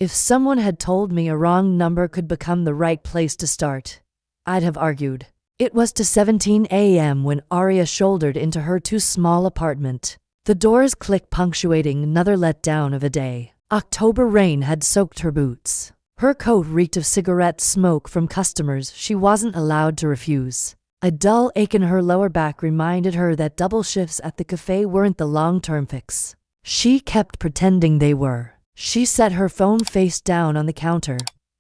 If someone had told me a wrong number could become the right place to start, I'd have argued. It was to 17 a.m. when Arya shouldered into her too small apartment. The doors clicked, punctuating another letdown of a day. October rain had soaked her boots. Her coat reeked of cigarette smoke from customers she wasn't allowed to refuse. A dull ache in her lower back reminded her that double shifts at the cafe weren't the long-term fix. She kept pretending they were. She set her phone face down on the counter,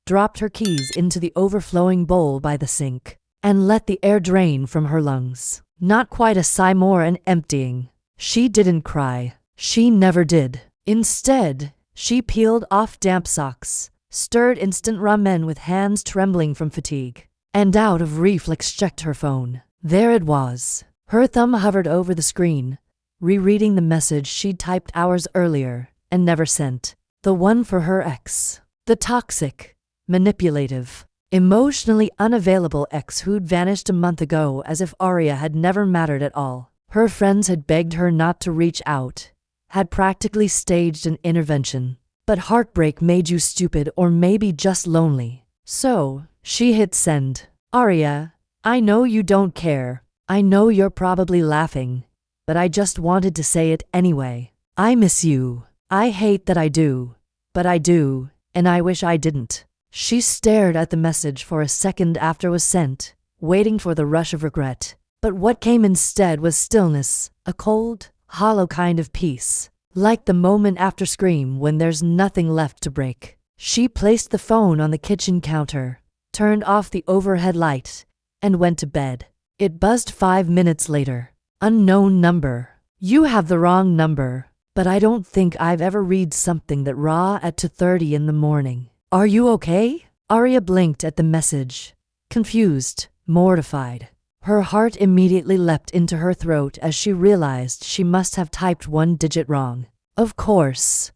dropped her keys into the overflowing bowl by the sink, and let the air drain from her lungs. Not quite a sigh more and emptying. She didn't cry. She never did. Instead, she peeled off damp socks, stirred instant ramen with hands trembling from fatigue, and out of reflex checked her phone. There it was. Her thumb hovered over the screen, rereading the message she'd typed hours earlier and never sent. The one for her ex. The toxic, manipulative, emotionally unavailable ex who'd vanished a month ago as if Arya had never mattered at all. Her friends had begged her not to reach out, had practically staged an intervention. But heartbreak made you stupid or maybe just lonely. So, she hit send. Arya, I know you don't care. I know you're probably laughing, but I just wanted to say it anyway. I miss you. I hate that I do, but I do, and I wish I didn't. She stared at the message for a second after it was sent, waiting for the rush of regret. But what came instead was stillness, a cold, hollow kind of peace, like the moment after scream when there's nothing left to break. She placed the phone on the kitchen counter, turned off the overhead light, and went to bed. It buzzed 5 minutes later. Unknown number. You have the wrong number. But I don't think I've ever read something that raw at 2:30 in the morning. Are you okay? Arya blinked at the message, confused, mortified. Her heart immediately leapt into her throat as she realized she must have typed one digit wrong. Of course.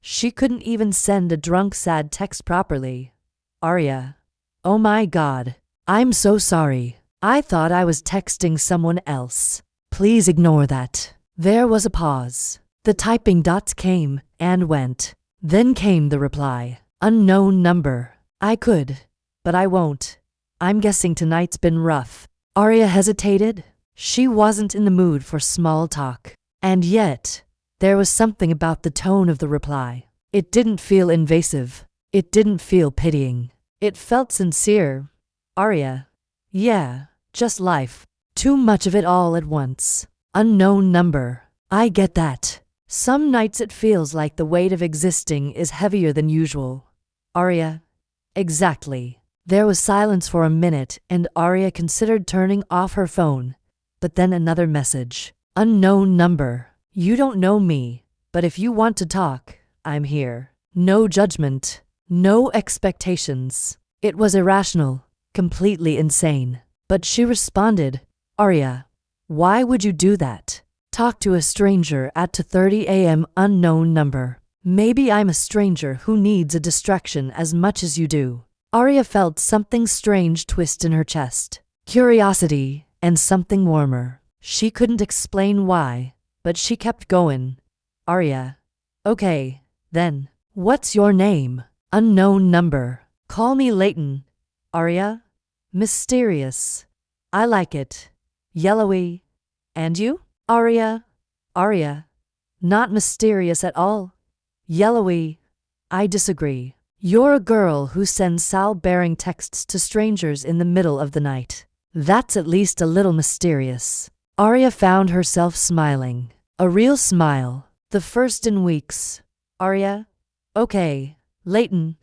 She couldn't even send a drunk sad text properly. Arya. Oh my God. I'm so sorry. I thought I was texting someone else. Please ignore that. There was a pause. The typing dots came and went. Then came the reply. Unknown number. I could, but I won't. I'm guessing tonight's been rough. Arya hesitated. She wasn't in the mood for small talk. And yet, there was something about the tone of the reply. It didn't feel invasive. It didn't feel pitying. It felt sincere. Arya. Yeah, just life. Too much of it all at once. Unknown number. I get that. Some nights it feels like the weight of existing is heavier than usual. Arya. Exactly. There was silence for a minute and Arya considered turning off her phone. But then another message. Unknown number. You don't know me, but if you want to talk, I'm here. No judgment. No expectations. It was irrational. Completely insane. But she responded. Arya. Why would you do that? Talk to a stranger at 2:30 a.m. Unknown number. Maybe I'm a stranger who needs a distraction as much as you do. Arya felt something strange twist in her chest. Curiosity and something warmer. She couldn't explain why, but she kept going. Arya. Okay, then. What's your name? Unknown number. Call me Leighton. Arya. Mysterious. I like it. Yellowy. And you? Arya. Arya. Not mysterious at all. Yellowy. I disagree. You're a girl who sends soul-bearing texts to strangers in the middle of the night. That's at least a little mysterious. Arya found herself smiling. A real smile. The first in weeks. Arya. Okay, Leighton.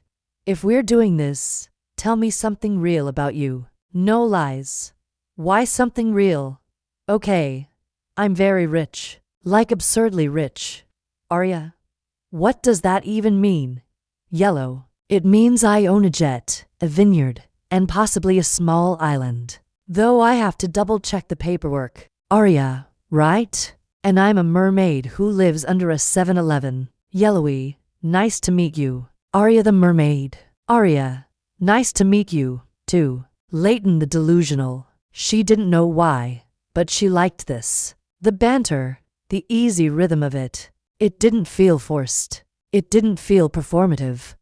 If we're doing this, tell me something real about you. No lies. Why something real? Okay. I'm very rich. Like absurdly rich. Arya. What does that even mean? Yellow. It means I own a jet, a vineyard, and possibly a small island. Though I have to double-check the paperwork. Arya. Right? And I'm a mermaid who lives under a 7-Eleven. Yellowy. Nice to meet you. Arya the mermaid. Arya. Nice to meet you, too. Leighton the delusional. She didn't know why, but she liked this. The banter, the easy rhythm of it. It didn't feel forced. It didn't feel performative.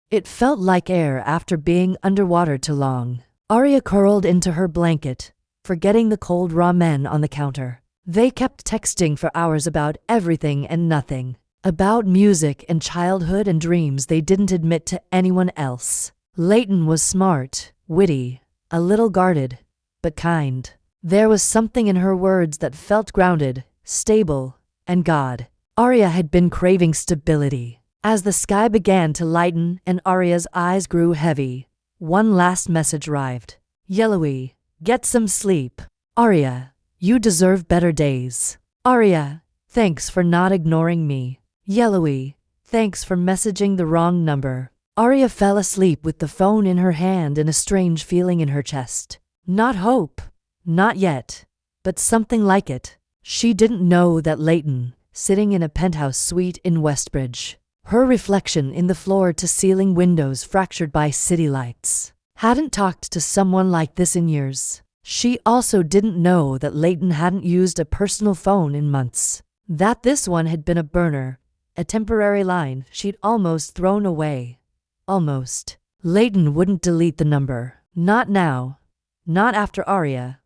It felt like air after being underwater too long. Arya curled into her blanket, forgetting the cold ramen on the counter. They kept texting for hours about everything and nothing. About music and childhood and dreams they didn't admit to anyone else. Leighton was smart, witty, a little guarded, but kind. There was something in her words that felt grounded, stable, and God. Arya had been craving stability. As the sky began to lighten and Arya's eyes grew heavy, one last message arrived. Yellowy, get some sleep. Arya, you deserve better days. Arya, thanks for not ignoring me. Yellowy, thanks for messaging the wrong number. Arya fell asleep with the phone in her hand and a strange feeling in her chest. Not hope, not yet, but something like it. She didn't know that Leighton, sitting in a penthouse suite in Westbridge, her reflection in the floor-to-ceiling windows fractured by city lights, hadn't talked to someone like this in years. She also didn't know that Leighton hadn't used a personal phone in months. That this one had been a burner, a temporary line she'd almost thrown away. Almost. Leighton wouldn't delete the number. Not now. Not after Arya.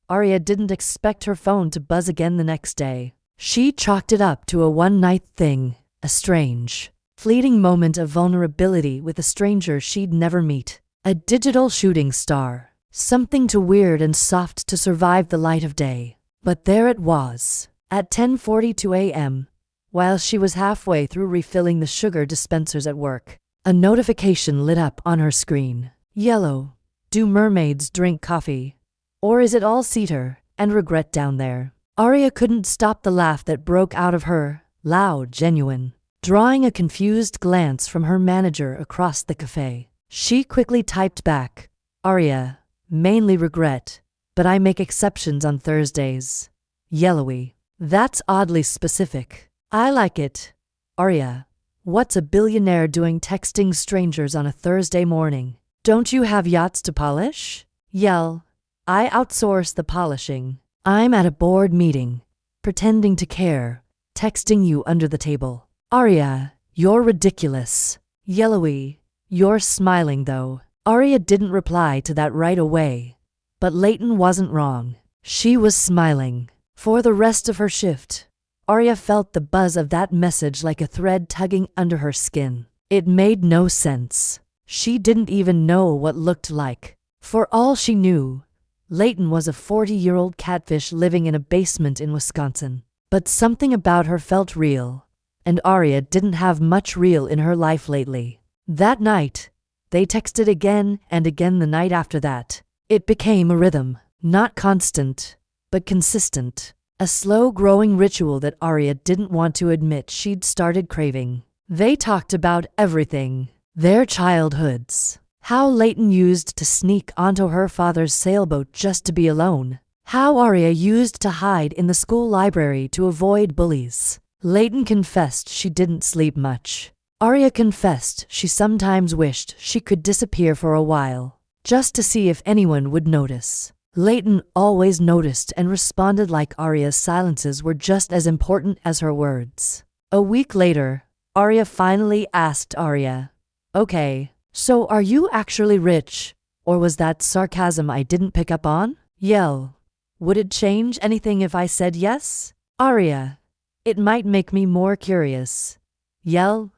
Arya didn't expect her phone to buzz again the next day. She chalked it up to a one-night thing, a strange, fleeting moment of vulnerability with a stranger she'd never meet. A digital shooting star. Something too weird and soft to survive the light of day. But there it was. At 10:42 a.m., while she was halfway through refilling the sugar dispensers at work, a notification lit up on her screen. Yellow. Do mermaids drink coffee? Or is it all cedar and regret down there? Arya couldn't stop the laugh that broke out of her, loud, genuine. Drawing a confused glance from her manager across the cafe, she quickly typed back, Arya, mainly regret, but I make exceptions on Thursdays. Yellowy. That's oddly specific. I like it. Arya, what's a billionaire doing texting strangers on a Thursday morning? Don't you have yachts to polish? Yell. I outsource the polishing. I'm at a board meeting, pretending to care, texting you under the table. Arya, you're ridiculous. Yellowy, you're smiling though. Arya didn't reply to that right away, but Leighton wasn't wrong. She was smiling. For the rest of her shift, Arya felt the buzz of that message like a thread tugging under her skin. It made no sense. She didn't even know what looked like. For all she knew, Leighton was a 40-year-old catfish living in a basement in Wisconsin. But something about her felt real, and Arya didn't have much real in her life lately. That night, they texted again and again the night after that. It became a rhythm, not constant, but consistent. A slow-growing ritual that Arya didn't want to admit she'd started craving. They talked about everything. Their childhoods. How Leighton used to sneak onto her father's sailboat just to be alone. How Arya used to hide in the school library to avoid bullies. Leighton confessed she didn't sleep much. Arya confessed she sometimes wished she could disappear for a while, just to see if anyone would notice. Leighton always noticed and responded like Arya's silences were just as important as her words. A week later, Arya finally asked Arya, okay, so are you actually rich? Or was that sarcasm I didn't pick up on? Yell. Would it change anything if I said yes? Arya. It might make me more curious. Yell.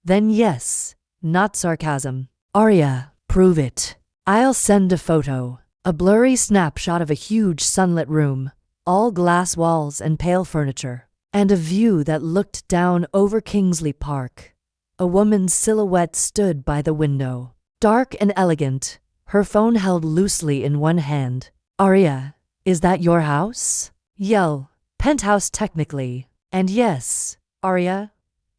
Then yes. Not sarcasm. Arya. Prove it. I'll send a photo. A blurry snapshot of a huge sunlit room, all glass walls and pale furniture, and a view that looked down over Kingsley Park. A woman's silhouette stood by the window, dark and elegant, her phone held loosely in one hand. Arya, is that your house? Yell. Penthouse technically. And yes, Arya.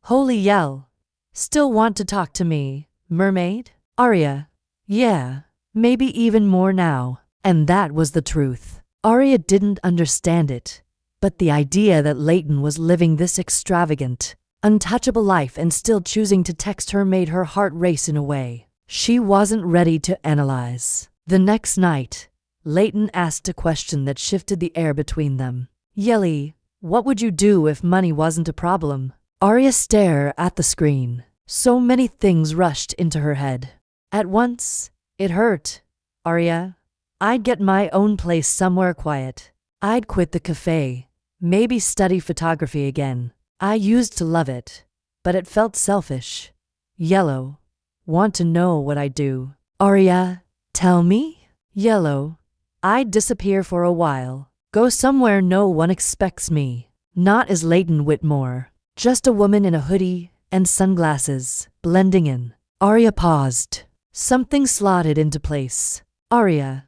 Holy yell. Still want to talk to me, mermaid? Arya. Yeah. Maybe even more now. And that was the truth. Arya didn't understand it, but the idea that Leighton was living this extravagant, untouchable life and still choosing to text her made her heart race in a way she wasn't ready to analyze. The next night, Leighton asked a question that shifted the air between them. Yelly, what would you do if money wasn't a problem? Arya stared at the screen. So many things rushed into her head. At once, it hurt. Arya, I'd get my own place somewhere quiet. I'd quit the cafe, maybe study photography again. I used to love it, but it felt selfish. Yellow, want to know what I do? Arya, tell me? Yellow, I'd disappear for a while. Go somewhere no one expects me. Not as Leighton Whitmore. Just a woman in a hoodie and sunglasses, blending in. Arya paused. Something slotted into place. Arya,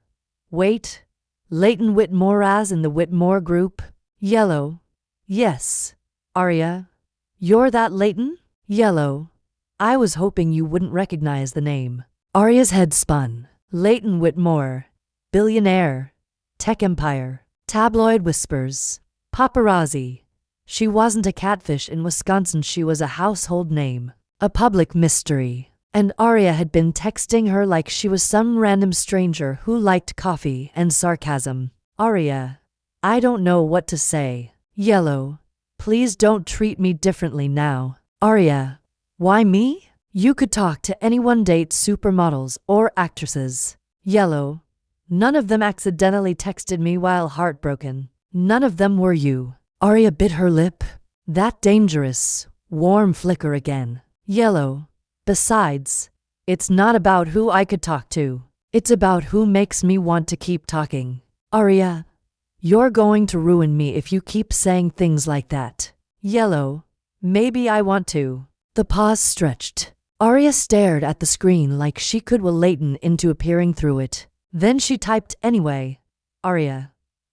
wait. Leighton Whitmore as in the Whitmore Group? Yellow, yes. Arya, you're that Leighton? Yellow, I was hoping you wouldn't recognize the name. Arya's head spun. Leighton Whitmore, billionaire, tech empire, tabloid whispers, paparazzi. She wasn't a catfish in Wisconsin, she was a household name, a public mystery. And Arya had been texting her like she was some random stranger who liked coffee and sarcasm. Arya, I don't know what to say. Yellow, please don't treat me differently now. Arya, why me? You could talk to anyone, date supermodels or actresses. Yellow, none of them accidentally texted me while heartbroken. None of them were you. Arya bit her lip. That dangerous, warm flicker again. Yellow, besides, it's not about who I could talk to. It's about who makes me want to keep talking. Arya, you're going to ruin me if you keep saying things like that. Yellow, maybe I want to. The pause stretched. Arya stared at the screen like she could will Leighton into appearing through it. Then she typed anyway. Arya,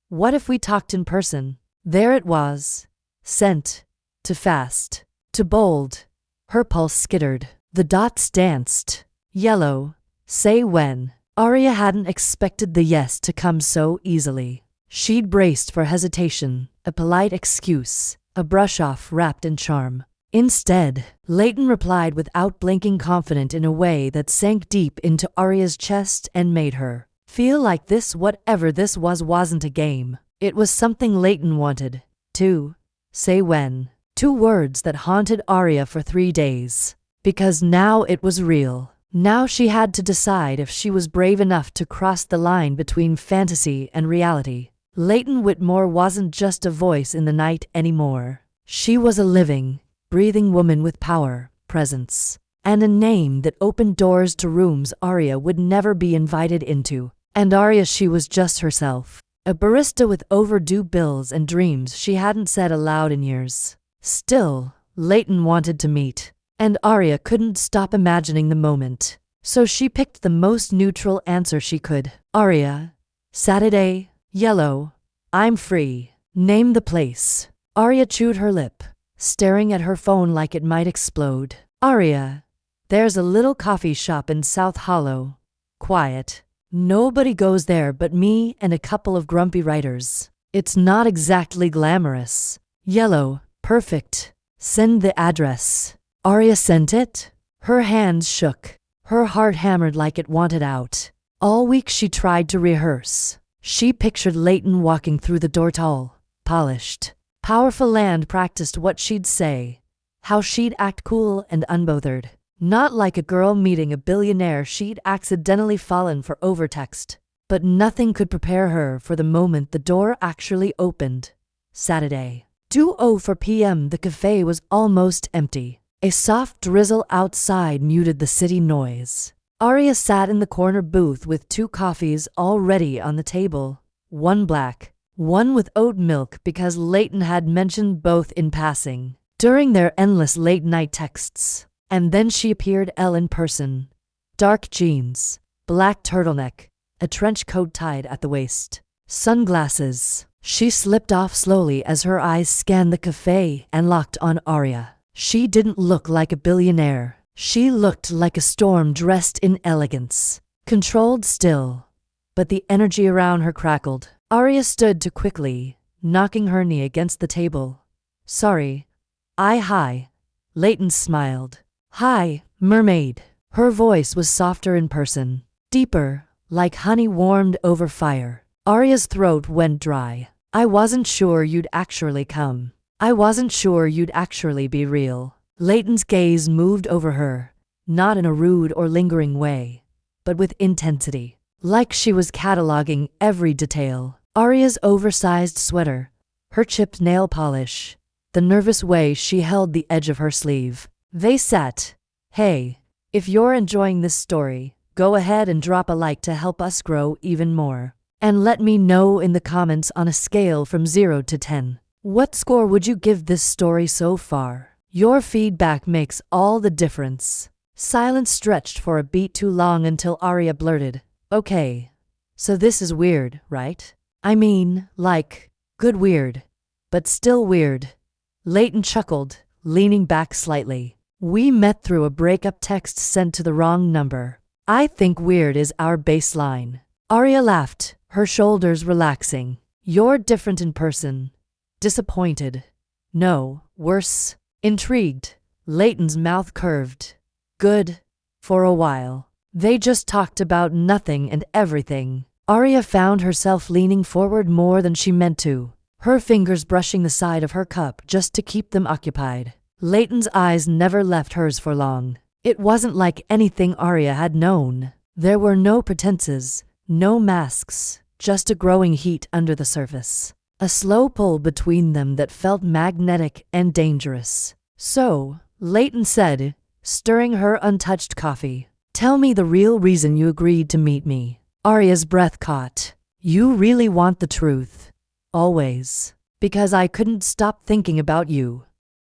what if we talked in person? There it was. Sent. To fast. To bold. Her pulse skittered. The dots danced. Yellow, say when. Arya hadn't expected the yes to come so easily. She'd braced for hesitation, a polite excuse, a brush-off wrapped in charm. Instead, Leighton replied without blinking, confident in a way that sank deep into Arya's chest and made her feel like this, whatever this was, wasn't a game. It was something Leighton wanted. To say when. 2 words that haunted Arya for 3 days. Because now it was real. Now she had to decide if she was brave enough to cross the line between fantasy and reality. Leighton Whitmore wasn't just a voice in the night anymore. She was a living, breathing woman with power, presence, and a name that opened doors to rooms Arya would never be invited into. And Arya, she was just herself. A barista with overdue bills and dreams she hadn't said aloud in years. Still, Leighton wanted to meet. And Arya couldn't stop imagining the moment. So she picked the most neutral answer she could. Arya, Saturday. Yellow, I'm free. Name the place. Arya chewed her lip, staring at her phone like it might explode. Arya, there's a little coffee shop in South Hollow. Quiet. Nobody goes there but me and a couple of grumpy writers. It's not exactly glamorous. Yellow, perfect. Send the address. Arya sent it. Her hands shook. Her heart hammered like it wanted out. All week she tried to rehearse. She pictured Leighton walking through the door, tall, polished, powerful, and practiced what she'd say, how she'd act cool and unbothered. Not like a girl meeting a billionaire she'd accidentally fallen for over text. But nothing could prepare her for the moment the door actually opened. Saturday, 2:04 p.m. The cafe was almost empty. A soft drizzle outside muted the city noise. Arya sat in the corner booth with 2 coffees already on the table. One black, one with oat milk, because Leighton had mentioned both in passing during their endless late-night texts. And then she appeared in person. Dark jeans, black turtleneck, a trench coat tied at the waist, sunglasses. She slipped off slowly as her eyes scanned the cafe and locked on Arya. She didn't look like a billionaire. She looked like a storm dressed in elegance. Controlled still, but the energy around her crackled. Arya stood too quickly, knocking her knee against the table. Sorry. Hi. Leighton smiled. Hi, mermaid. Her voice was softer in person, deeper, like honey warmed over fire. Arya's throat went dry. I wasn't sure you'd actually come. I wasn't sure you'd actually be real. Leighton's gaze moved over her, not in a rude or lingering way, but with intensity, like she was cataloging every detail. Arya's oversized sweater, her chipped nail polish, the nervous way she held the edge of her sleeve. They sat. Hey, if you're enjoying this story, go ahead and drop a like to help us grow even more. And let me know in the comments on a scale from 0 to 10. What score would you give this story so far? Your feedback makes all the difference. Silence stretched for a beat too long until Arya blurted, "Okay, so this is weird, right? I mean, like, good weird, but still weird." Leighton chuckled, leaning back slightly. "We met through a breakup text sent to the wrong number. I think weird is our baseline." Arya laughed, her shoulders relaxing. "You're different in person." Disappointed. No, worse. Intrigued. Leighton's mouth curved. Good. For a while. They just talked about nothing and everything. Arya found herself leaning forward more than she meant to, her fingers brushing the side of her cup just to keep them occupied. Leighton's eyes never left hers for long. It wasn't like anything Arya had known. There were no pretenses, no masks, just a growing heat under the surface. A slow pull between them that felt magnetic and dangerous. "So," Leighton said, stirring her untouched coffee, "tell me the real reason you agreed to meet me." Arya's breath caught. "You really want the truth?" "Always. Because I couldn't stop thinking about you.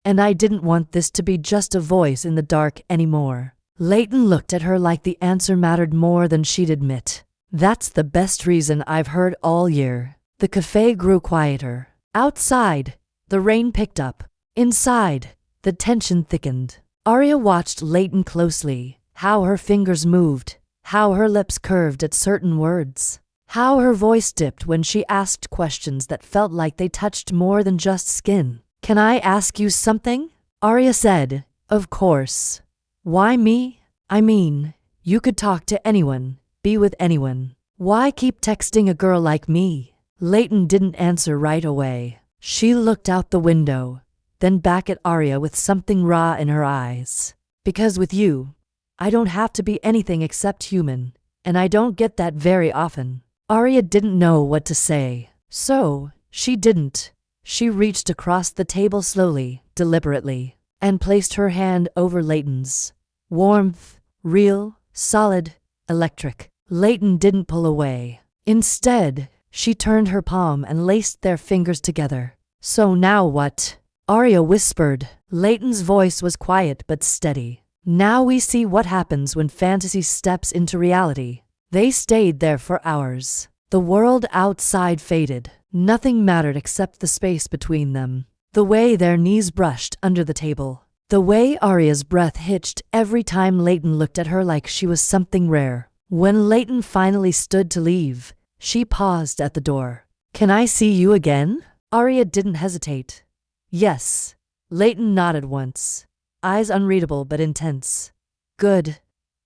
And I didn't want this to be just a voice in the dark anymore." Leighton looked at her like the answer mattered more than she'd admit. "That's the best reason I've heard all year." The cafe grew quieter. Outside, the rain picked up. Inside, the tension thickened. Arya watched Leighton closely, how her fingers moved, how her lips curved at certain words, how her voice dipped when she asked questions that felt like they touched more than just skin. "Can I ask you something?" Arya said. "Of course." "Why me? I mean, you could talk to anyone, be with anyone. Why keep texting a girl like me?" Leighton didn't answer right away. She looked out the window, then back at Arya with something raw in her eyes. "Because with you, I don't have to be anything except human, and I don't get that very often." Arya didn't know what to say. So, she didn't. She reached across the table slowly, deliberately, and placed her hand over Leighton's. Warmth, real, solid, electric. Leighton didn't pull away. Instead, she turned her palm and laced their fingers together. "So now what?" Arya whispered. Leighton's voice was quiet but steady. "Now we see what happens when fantasy steps into reality." They stayed there for hours. The world outside faded. Nothing mattered except the space between them. The way their knees brushed under the table. The way Arya's breath hitched every time Leighton looked at her like she was something rare. When Leighton finally stood to leave, she paused at the door. "Can I see you again?" Arya didn't hesitate. "Yes." Leighton nodded once, eyes unreadable but intense. "Good.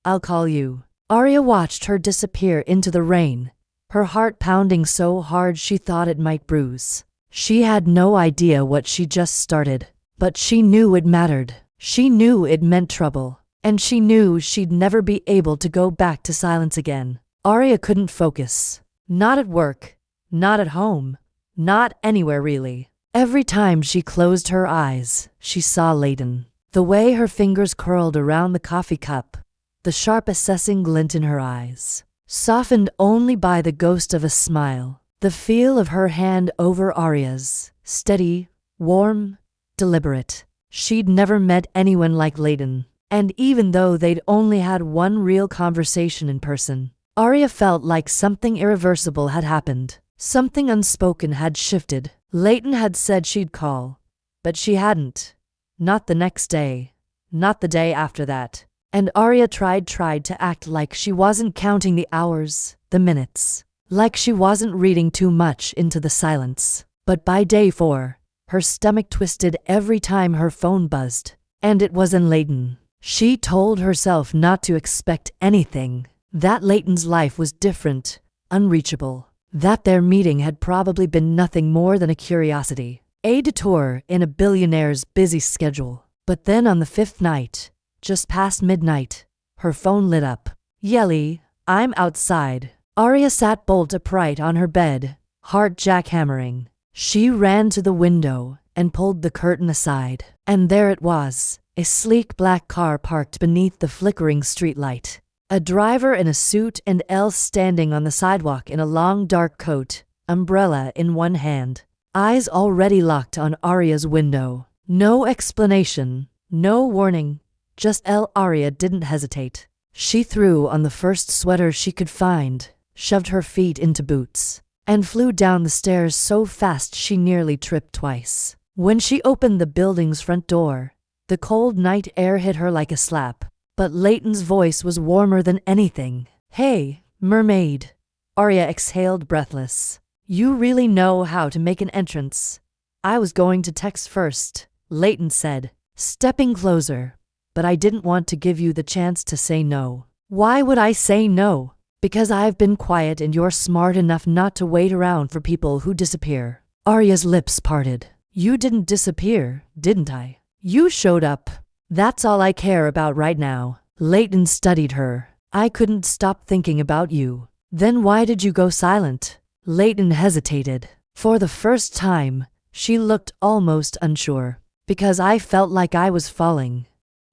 I'll call you." Arya watched her disappear into the rain, her heart pounding so hard she thought it might bruise. She had no idea what she just started, but she knew it mattered. She knew it meant trouble, and she knew she'd never be able to go back to silence again. Arya couldn't focus. Not at work, not at home, not anywhere really. Every time she closed her eyes, she saw Leighton. The way her fingers curled around the coffee cup, the sharp assessing glint in her eyes, softened only by the ghost of a smile. The feel of her hand over Arya's, steady, warm, deliberate. She'd never met anyone like Leighton, and even though they'd only had one real conversation in person, Arya felt like something irreversible had happened. Something unspoken had shifted. Leighton had said she'd call, but she hadn't. Not the next day. Not the day after that. And Arya tried to act like she wasn't counting the hours, the minutes. Like she wasn't reading too much into the silence. But by day 4, her stomach twisted every time her phone buzzed. And it wasn't Leighton. She told herself not to expect anything. That Leighton's life was different, unreachable. That their meeting had probably been nothing more than a curiosity. A detour in a billionaire's busy schedule. But then on the fifth night, just past midnight, her phone lit up. Yelly, I'm outside. Arya sat bolt upright on her bed, heart jackhammering. She ran to the window and pulled the curtain aside. And there it was, a sleek black car parked beneath the flickering streetlight. A driver in a suit and else standing on the sidewalk in a long dark coat, umbrella in one hand. Eyes already locked on Arya's window. No explanation, no warning, just Arya didn't hesitate. She threw on the first sweater she could find, shoved her feet into boots, and flew down the stairs so fast she nearly tripped twice. When she opened the building's front door, the cold night air hit her like a slap, but Leighton's voice was warmer than anything. Hey, mermaid. Arya exhaled breathless. You really know how to make an entrance. I was going to text first, Leighton said, stepping closer, but I didn't want to give you the chance to say no. Why would I say no? Because I've been quiet and you're smart enough not to wait around for people who disappear. Arya's lips parted. You didn't disappear, didn't I? You showed up. That's all I care about right now. Leighton studied her. I couldn't stop thinking about you. Then why did you go silent? Leighton hesitated. For the first time, she looked almost unsure. Because I felt like I was falling.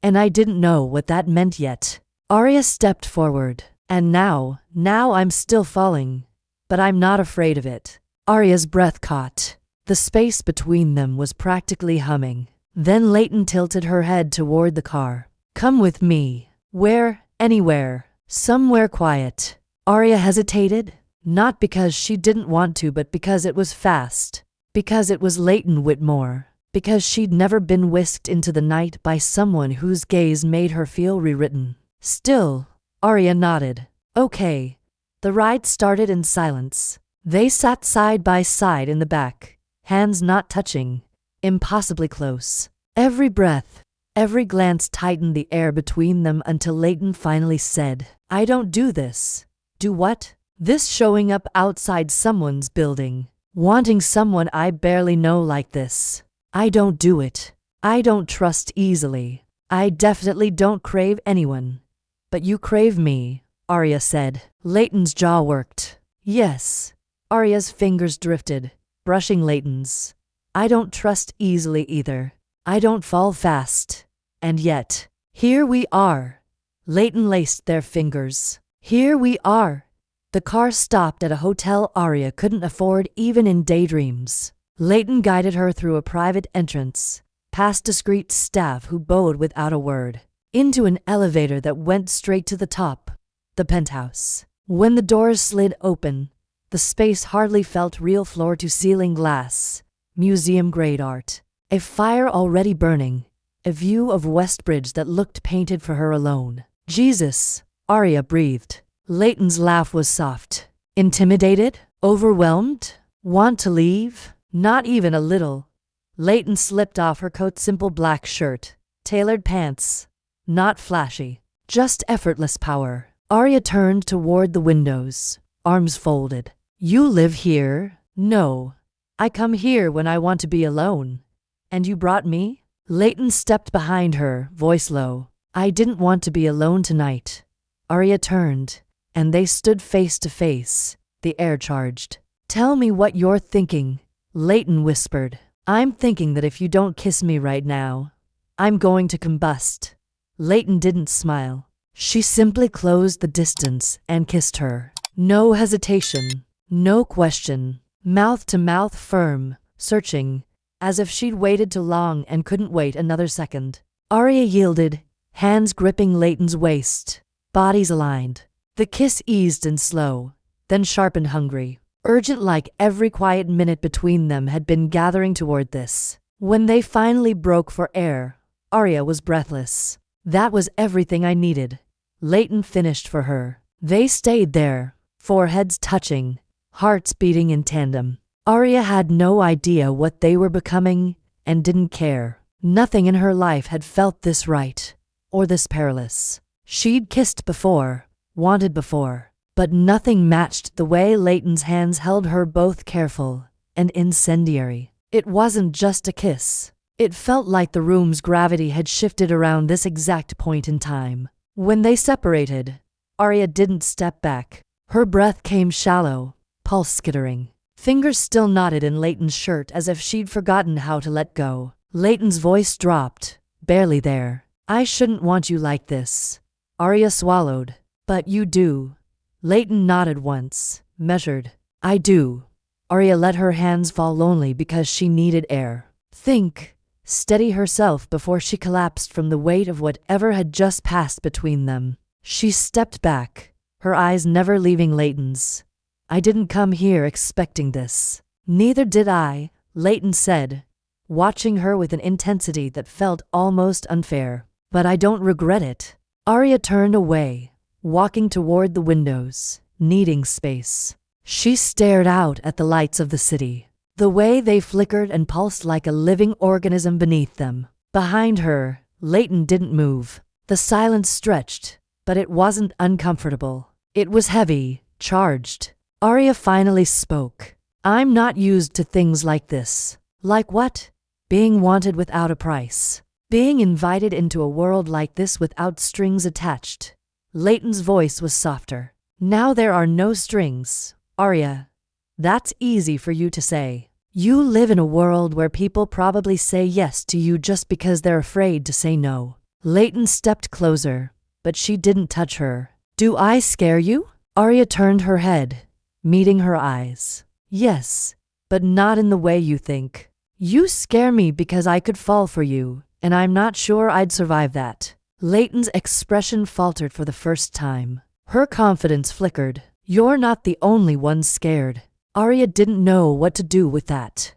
And I didn't know what that meant yet. Arya stepped forward. And now I'm still falling. But I'm not afraid of it. Arya's breath caught. The space between them was practically humming. Then Leighton tilted her head toward the car. Come with me. Where? Anywhere. Somewhere quiet. Arya hesitated, not because she didn't want to, but because it was fast. Because it was Leighton Whitmore. Because she'd never been whisked into the night by someone whose gaze made her feel rewritten. Still, Arya nodded. Okay. The ride started in silence. They sat side by side in the back, hands not touching, impossibly close. Every breath, every glance tightened the air between them until Leighton finally said, I don't do this. Do what? This showing up outside someone's building, wanting someone I barely know like this. I don't do it. I don't trust easily. I definitely don't crave anyone. But you crave me, Arya said. Leighton's jaw worked. Yes. Arya's fingers drifted, brushing Leighton's. I don't trust easily either. I don't fall fast. And yet, here we are. Leighton laced their fingers. Here we are. The car stopped at a hotel Arya couldn't afford even in daydreams. Leighton guided her through a private entrance, past discreet staff who bowed without a word, into an elevator that went straight to the top, the penthouse. When the doors slid open, the space hardly felt real floor-to-ceiling glass, museum-grade art, a fire already burning, a view of Westbridge that looked painted for her alone. Jesus, Arya breathed. Leighton's laugh was soft. Intimidated? Overwhelmed? Want to leave? Not even a little. Leighton slipped off her coat's simple black shirt, tailored pants. Not flashy, just effortless power. Arya turned toward the windows, arms folded. You live here? No. I come here when I want to be alone. And you brought me? Leighton stepped behind her, voice low. I didn't want to be alone tonight. Arya turned, and they stood face to face, the air charged. Tell me what you're thinking, Leighton whispered. I'm thinking that if you don't kiss me right now, I'm going to combust. Leighton didn't smile. She simply closed the distance and kissed her. No hesitation, no question, mouth to mouth, firm, searching, as if she'd waited too long and couldn't wait another second. Arya yielded, hands gripping Leighton's waist, bodies aligned. The kiss eased and slow, then sharp and hungry, urgent, like every quiet minute between them had been gathering toward this. When they finally broke for air, Arya was breathless. That was everything I needed. Leighton finished for her. They stayed there, foreheads touching, hearts beating in tandem. Arya had no idea what they were becoming and didn't care. Nothing in her life had felt this right, or this perilous. She'd kissed before, wanted before, but nothing matched the way Leighton's hands held her, both careful and incendiary. It wasn't just a kiss. It felt like the room's gravity had shifted around this exact point in time. When they separated, Arya didn't step back. Her breath came shallow, pulse skittering. Fingers still knotted in Leighton's shirt as if she'd forgotten how to let go. Leighton's voice dropped, barely there. I shouldn't want you like this. Arya swallowed. But you do. Leighton nodded once, measured. I do. Arya let her hands fall only because she needed air. Think. Steady herself before she collapsed from the weight of whatever had just passed between them. She stepped back, her eyes never leaving Leighton's. I didn't come here expecting this. Neither did I, Leighton said, watching her with an intensity that felt almost unfair. But I don't regret it. Arya turned away, walking toward the windows, needing space. She stared out at the lights of the city. The way they flickered and pulsed like a living organism beneath them. Behind her, Leighton didn't move. The silence stretched, but it wasn't uncomfortable. It was heavy, charged. Arya finally spoke. I'm not used to things like this. Like what? Being wanted without a price. Being invited into a world like this without strings attached. Leighton's voice was softer. Now there are no strings, Arya. That's easy for you to say. You live in a world where people probably say yes to you just because they're afraid to say no. Leighton stepped closer, but she didn't touch her. Do I scare you? Arya turned her head, meeting her eyes. Yes, but not in the way you think. You scare me because I could fall for you, and I'm not sure I'd survive that. Leighton's expression faltered for the first time. Her confidence flickered. You're not the only one scared. Arya didn't know what to do with that.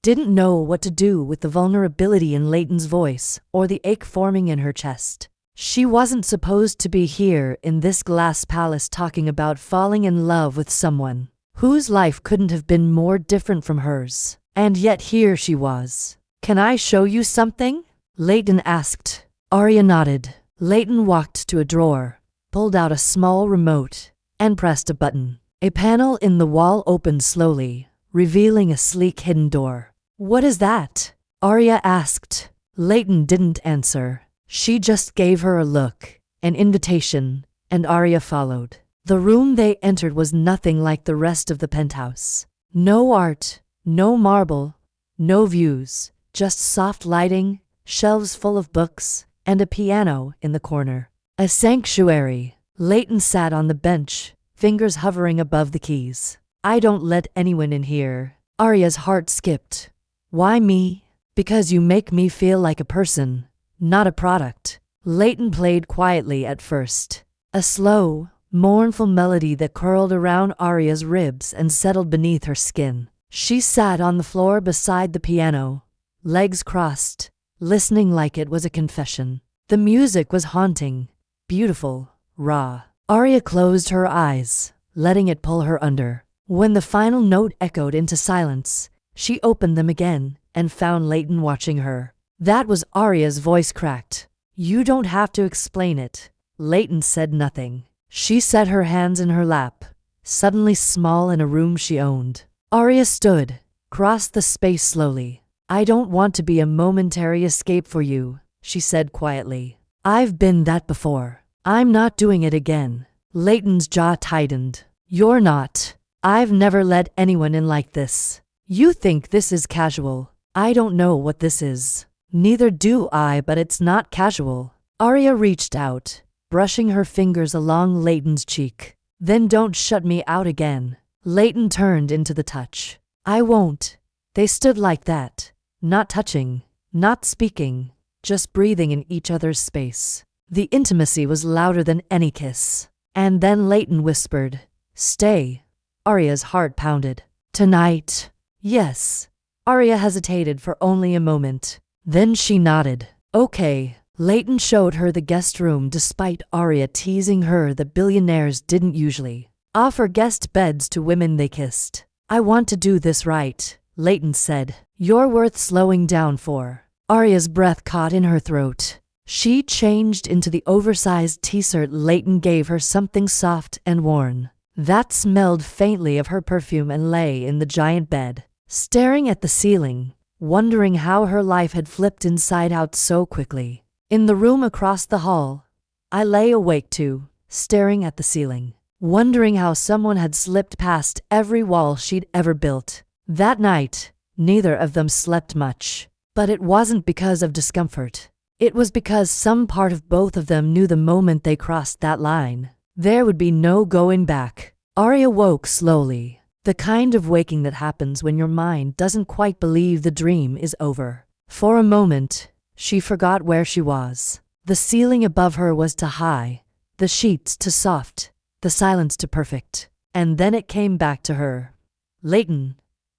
Didn't know what to do with the vulnerability in Leighton's voice or the ache forming in her chest. She wasn't supposed to be here in this glass palace talking about falling in love with someone whose life couldn't have been more different from hers. And yet here she was. Can I show you something? Leighton asked. Arya nodded. Leighton walked to a drawer, pulled out a small remote, and pressed a button. A panel in the wall opened slowly, revealing a sleek hidden door. What is that? Arya asked. Leighton didn't answer. She just gave her a look, an invitation, and Arya followed. The room they entered was nothing like the rest of the penthouse. No art, no marble, no views, just soft lighting, shelves full of books, and a piano in the corner. A sanctuary. Leighton sat on the bench, fingers hovering above the keys. I don't let anyone in here. Arya's heart skipped. Why me? Because you make me feel like a person, not a product. Leighton played quietly at first. A slow, mournful melody that curled around Arya's ribs and settled beneath her skin. She sat on the floor beside the piano, legs crossed, listening like it was a confession. The music was haunting, beautiful, raw. Arya closed her eyes, letting it pull her under. When the final note echoed into silence, she opened them again and found Leighton watching her. That was Arya's voice cracked. You don't have to explain it. Leighton said nothing. She set her hands in her lap, suddenly small in a room she owned. Arya stood, crossed the space slowly. I don't want to be a momentary escape for you, she said quietly. I've been that before. I'm not doing it again. Leighton's jaw tightened. You're not. I've never let anyone in like this. You think this is casual. I don't know what this is. Neither do I, but it's not casual. Arya reached out, brushing her fingers along Leighton's cheek. Then don't shut me out again. Leighton turned into the touch. I won't. They stood like that, not touching, not speaking, just breathing in each other's space. The intimacy was louder than any kiss. And then Leighton whispered, Stay. Arya's heart pounded. Tonight. Yes. Arya hesitated for only a moment. Then she nodded. Okay. Leighton showed her the guest room despite Arya teasing her that billionaires didn't usually offer guest beds to women they kissed. I want to do this right, Leighton said. You're worth slowing down for. Arya's breath caught in her throat. She changed into the oversized t-shirt Leighton gave her, something soft and worn. That smelled faintly of her perfume, and lay in the giant bed. Staring at the ceiling, wondering how her life had flipped inside out so quickly. In the room across the hall, I lay awake too, staring at the ceiling, wondering how someone had slipped past every wall she'd ever built. That night, neither of them slept much. But it wasn't because of discomfort. It was because some part of both of them knew the moment they crossed that line, there would be no going back. Arya woke slowly, the kind of waking that happens when your mind doesn't quite believe the dream is over. For a moment, she forgot where she was. The ceiling above her was too high, the sheets too soft, the silence too perfect. And then it came back to her. Leighton.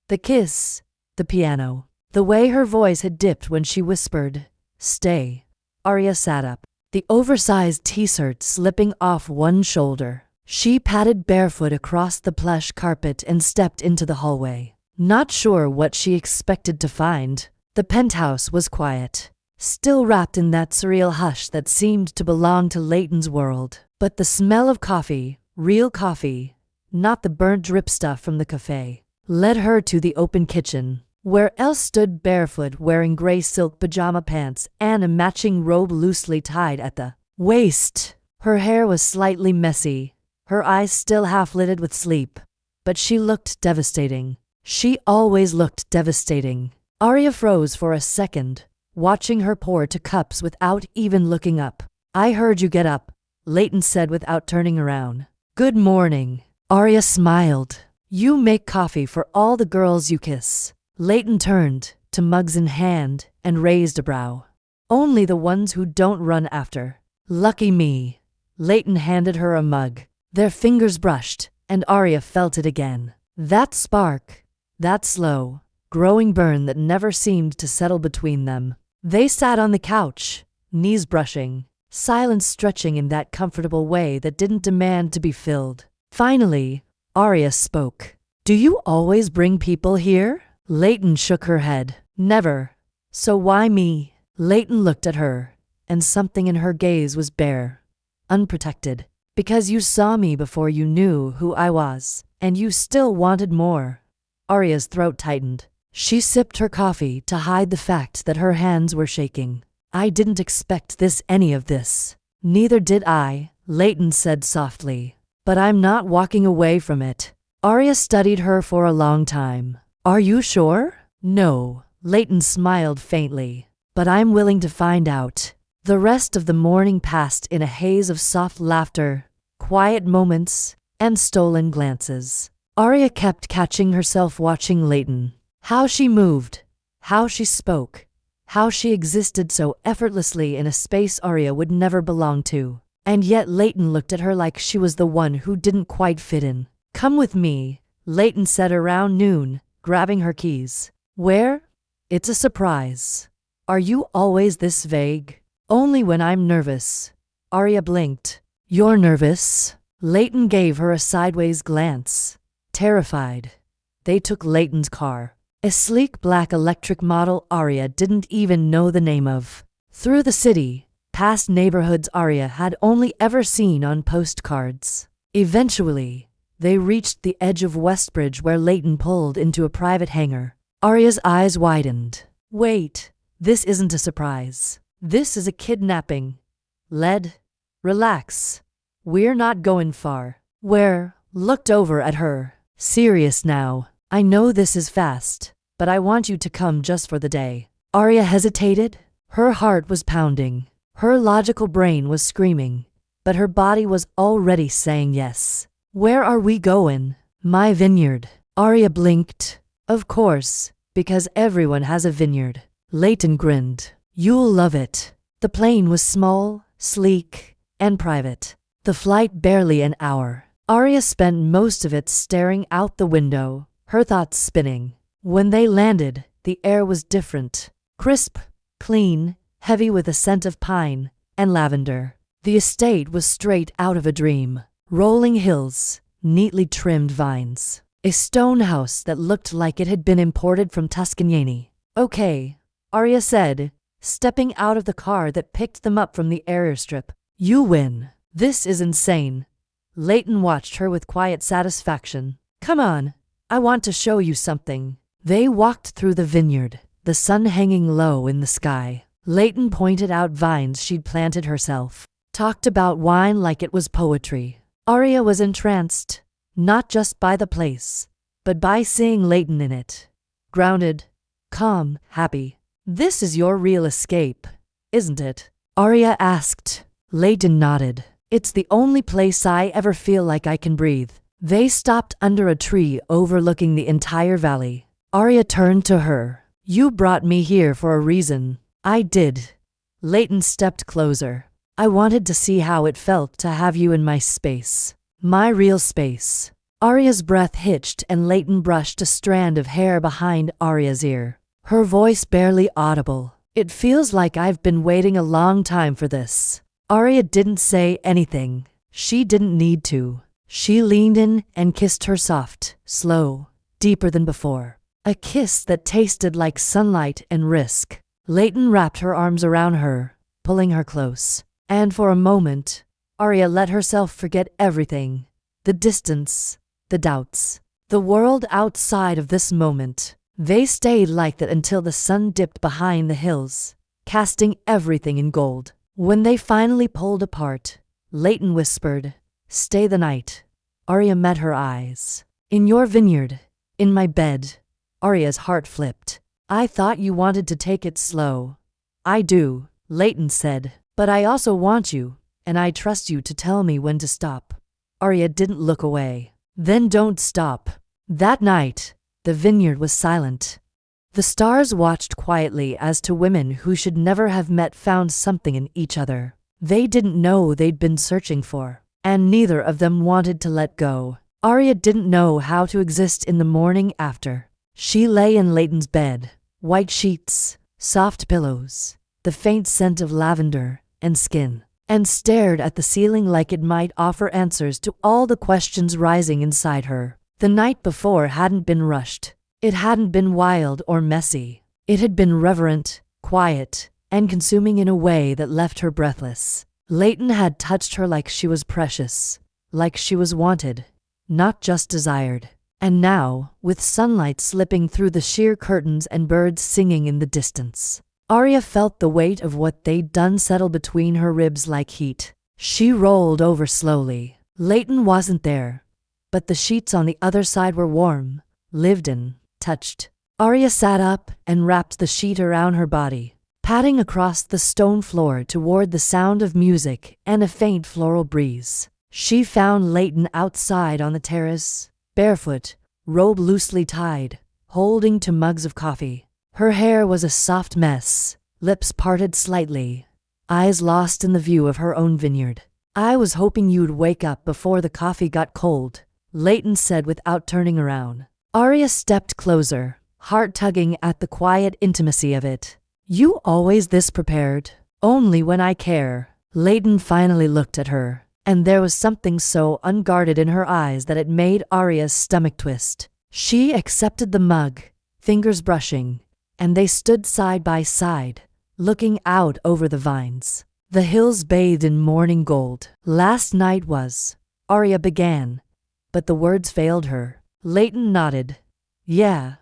The kiss. The piano. The way her voice had dipped when she whispered, "Stay." Arya sat up, the oversized t-shirt slipping off one shoulder. She padded barefoot across the plush carpet and stepped into the hallway. Not sure what she expected to find. The penthouse was quiet, still wrapped in that surreal hush that seemed to belong to Leighton's world. But the smell of coffee, real coffee, not the burnt drip stuff from the cafe, led her to the open kitchen, where Elle stood barefoot wearing gray silk pajama pants and a matching robe loosely tied at the waist. Her hair was slightly messy, her eyes still half-lidded with sleep, but she looked devastating. She always looked devastating. Arya froze for a second, watching her pour two cups without even looking up. "I heard you get up," Leighton said without turning around. "Good morning." Arya smiled. "You make coffee for all the girls you kiss." Leighton turned, to mugs in hand, and raised a brow. "Only the ones who don't run after." "Lucky me." Leighton handed her a mug. Their fingers brushed, and Arya felt it again. That spark, that slow, growing burn that never seemed to settle between them. They sat on the couch, knees brushing, silence stretching in that comfortable way that didn't demand to be filled. Finally, Arya spoke. "Do you always bring people here?" Leighton shook her head. "Never. So why me?" Leighton looked at her, and something in her gaze was bare, unprotected. "Because you saw me before you knew who I was, and you still wanted more." Arya's throat tightened. She sipped her coffee to hide the fact that her hands were shaking. "I didn't expect any of this." "Neither did I," Leighton said softly. "But I'm not walking away from it." Arya studied her for a long time. "Are you sure?" "No," Leighton smiled faintly. "But I'm willing to find out." The rest of the morning passed in a haze of soft laughter, quiet moments, and stolen glances. Arya kept catching herself watching Leighton. How she moved, how she spoke, how she existed so effortlessly in a space Arya would never belong to. And yet Leighton looked at her like she was the one who didn't quite fit in. "Come with me," Leighton said around noon, grabbing her keys. "Where?" "It's a surprise." "Are you always this vague?" "Only when I'm nervous." Arya blinked. "You're nervous?" Leighton gave her a sideways glance, terrified. They took Leighton's car, a sleek black electric model Arya didn't even know the name of, through the city, past neighborhoods Arya had only ever seen on postcards. Eventually, they reached the edge of Westbridge where Leighton pulled into a private hangar. Arya's eyes widened. "Wait, this isn't a surprise. This is a kidnapping." Relax. We're not going far." Ware looked over at her. "Serious now. I know this is fast, but I want you to come just for the day." Arya hesitated. Her heart was pounding. Her logical brain was screaming, but her body was already saying yes. "Where are we going?" "My vineyard." Arya blinked. "Of course, because everyone has a vineyard." Leighton grinned. "You'll love it." The plane was small, sleek, and private. The flight barely an hour. Arya spent most of it staring out the window, her thoughts spinning. When they landed, the air was different. Crisp, clean, heavy with a scent of pine and lavender. The estate was straight out of a dream. Rolling hills, neatly trimmed vines. A stone house that looked like it had been imported from Tuscany. "Okay," Arya said, stepping out of the car that picked them up from the airstrip. "You win." "This is insane." Leighton watched her with quiet satisfaction. "Come on, I want to show you something." They walked through the vineyard, the sun hanging low in the sky. Leighton pointed out vines she'd planted herself, talked about wine like it was poetry. Arya was entranced, not just by the place, but by seeing Leighton in it. Grounded, calm, happy. "This is your real escape, isn't it?" Arya asked. Leighton nodded. "It's the only place I ever feel like I can breathe." They stopped under a tree overlooking the entire valley. Arya turned to her. "You brought me here for a reason." "I did." Leighton stepped closer. "I wanted to see how it felt to have you in my space. My real space." Arya's breath hitched and Leighton brushed a strand of hair behind Arya's ear. Her voice barely audible. "It feels like I've been waiting a long time for this." Arya didn't say anything. She didn't need to. She leaned in and kissed her soft, slow, deeper than before. A kiss that tasted like sunlight and risk. Leighton wrapped her arms around her, pulling her close. And for a moment, Arya let herself forget everything. The distance, the doubts, the world outside of this moment. They stayed like that until the sun dipped behind the hills, casting everything in gold. When they finally pulled apart, Leighton whispered, "Stay the night." Arya met her eyes. "In your vineyard, in my bed." Arya's heart flipped. "I thought you wanted to take it slow." "I do," Leighton said, "but I also want you, and I trust you to tell me when to stop." Arya didn't look away. "Then don't stop." That night, the vineyard was silent. The stars watched quietly as two women who should never have met found something in each other they didn't know they'd been searching for, and neither of them wanted to let go. Arya didn't know how to exist in the morning after. She lay in Leighton's bed, white sheets, soft pillows, the faint scent of lavender and skin, and stared at the ceiling like it might offer answers to all the questions rising inside her. The night before hadn't been rushed. It hadn't been wild or messy. It had been reverent, quiet, and consuming in a way that left her breathless. Leighton had touched her like she was precious, like she was wanted, not just desired. And now, with sunlight slipping through the sheer curtains and birds singing in the distance, Arya felt the weight of what they'd done settle between her ribs like heat. She rolled over slowly. Leighton wasn't there, but the sheets on the other side were warm, lived in, touched. Arya sat up and wrapped the sheet around her body, padding across the stone floor toward the sound of music and a faint floral breeze. She found Leighton outside on the terrace, barefoot, robe loosely tied, holding two mugs of coffee. Her hair was a soft mess, lips parted slightly, eyes lost in the view of her own vineyard. "I was hoping you'd wake up before the coffee got cold," Leighton said without turning around. Arya stepped closer, heart tugging at the quiet intimacy of it. "You always this prepared?" "Only when I care." Leighton finally looked at her, and there was something so unguarded in her eyes that it made Arya's stomach twist. She accepted the mug, fingers brushing, and they stood side by side, looking out over the vines. The hills bathed in morning gold. "Last night was," Arya began, but the words failed her. Leighton nodded. "Yeah."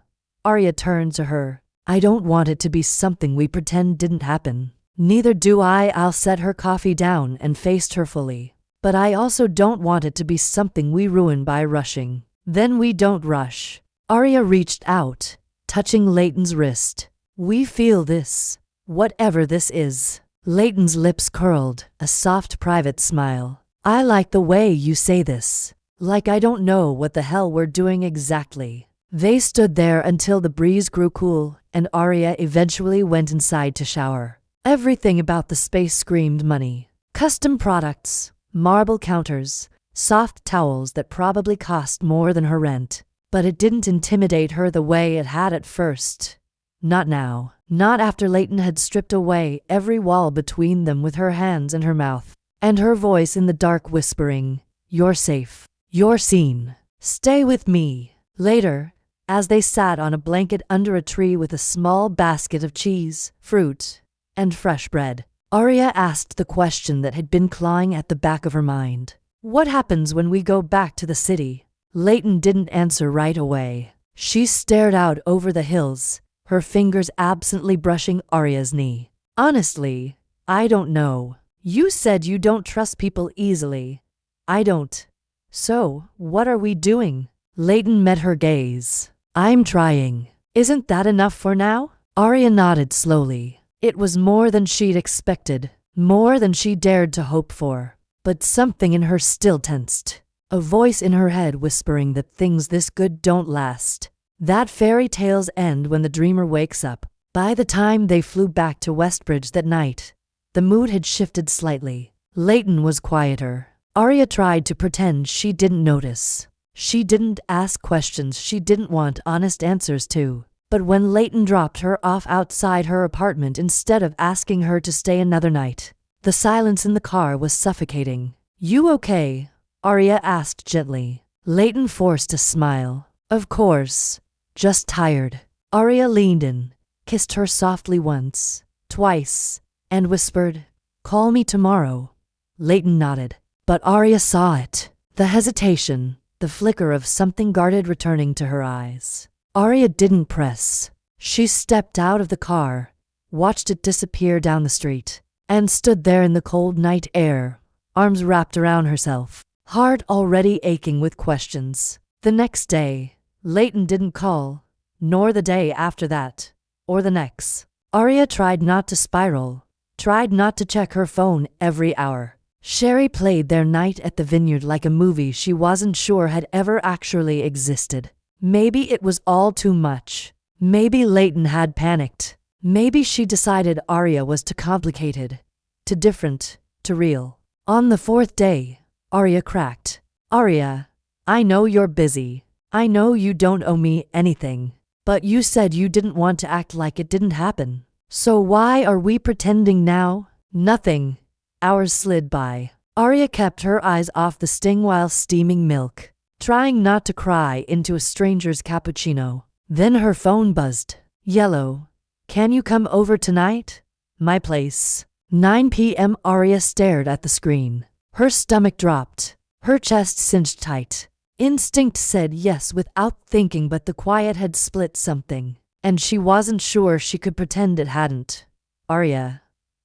Arya turned to her. "I don't want it to be something we pretend didn't happen." "Neither do I." I'll set her coffee down and faced her fully. "But I also don't want it to be something we ruin by rushing." "Then we don't rush." Arya reached out, touching Leighton's wrist. "We feel this, whatever this is." Leighton's lips curled, a soft private smile. "I like the way you say this. Like I don't know what the hell we're doing exactly." They stood there until the breeze grew cool, and Arya eventually went inside to shower. Everything about the space screamed money. Custom products, marble counters, soft towels that probably cost more than her rent. But it didn't intimidate her the way it had at first. Not now. Not after Leighton had stripped away every wall between them with her hands and her mouth, and her voice in the dark whispering, "You're safe. You're seen. Stay with me." Later, as they sat on a blanket under a tree with a small basket of cheese, fruit, and fresh bread, Arya asked the question that had been clawing at the back of her mind. "What happens when we go back to the city?" Leighton didn't answer right away. She stared out over the hills, her fingers absently brushing Arya's knee. Honestly, I don't know. You said you don't trust people easily. I don't. So, what are we doing? Leighton met her gaze. I'm trying. Isn't that enough for now? Arya nodded slowly. It was more than she'd expected, more than she dared to hope for. But something in her still tensed. A voice in her head whispering that things this good don't last. That fairy tales end when the dreamer wakes up. By the time they flew back to Westbridge that night, the mood had shifted slightly. Leighton was quieter. Arya tried to pretend she didn't notice. She didn't ask questions she didn't want honest answers to. But when Leighton dropped her off outside her apartment instead of asking her to stay another night, the silence in the car was suffocating. You okay? Arya asked gently. Leighton forced a smile. Of course. Just tired. Arya leaned in, kissed her softly once, twice, and whispered, Call me tomorrow. Leighton nodded. But Arya saw it. The hesitation, the flicker of something guarded returning to her eyes. Arya didn't press. She stepped out of the car, watched it disappear down the street, and stood there in the cold night air, arms wrapped around herself, heart already aching with questions. The next day, Leighton didn't call, nor the day after that, or the next. Arya tried not to spiral, tried not to check her phone every hour. Sherry played their night at the vineyard like a movie she wasn't sure had ever actually existed. Maybe it was all too much. Maybe Leighton had panicked. Maybe she decided Arya was too complicated, too different, too real. On the fourth day, Arya cracked. Arya, I know you're busy. I know you don't owe me anything. But you said you didn't want to act like it didn't happen. So why are we pretending now? Nothing. Hours slid by. Arya kept her eyes off the sting while steaming milk, trying not to cry into a stranger's cappuccino. Then her phone buzzed. Yellow. Can you come over tonight? My place. 9 p.m. Arya stared at the screen. Her stomach dropped. Her chest cinched tight. Instinct said yes without thinking, but the quiet had split something, and she wasn't sure she could pretend it hadn't. Arya,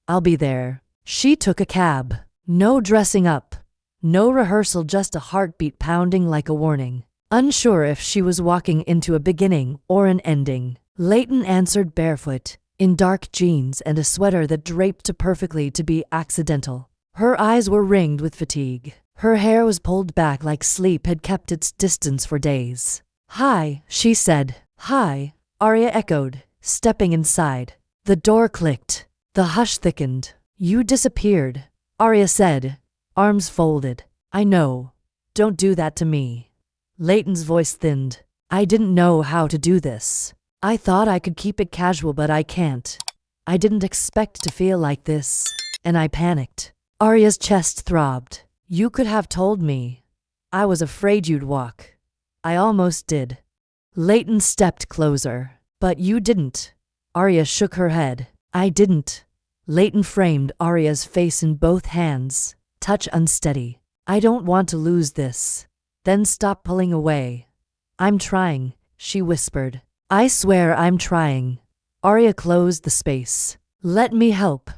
I'll be there. She took a cab. No dressing up. No rehearsal, just a heartbeat pounding like a warning. Unsure if she was walking into a beginning or an ending, Leighton answered barefoot, in dark jeans and a sweater that draped too perfectly to be accidental. Her eyes were ringed with fatigue. Her hair was pulled back like sleep had kept its distance for days. Hi, she said. Hi, Arya echoed, stepping inside. The door clicked. The hush thickened. You disappeared, Arya said, arms folded. I know. Don't do that to me. Leighton's voice thinned. I didn't know how to do this. I thought I could keep it casual, but I can't. I didn't expect to feel like this, and I panicked. Arya's chest throbbed. You could have told me. I was afraid you'd walk. I almost did. Leighton stepped closer. But you didn't. Arya shook her head. I didn't. Leighton framed Arya's face in both hands, touch unsteady. I don't want to lose this. Then stop pulling away. I'm trying, she whispered. I swear I'm trying. Arya closed the space. Let me help.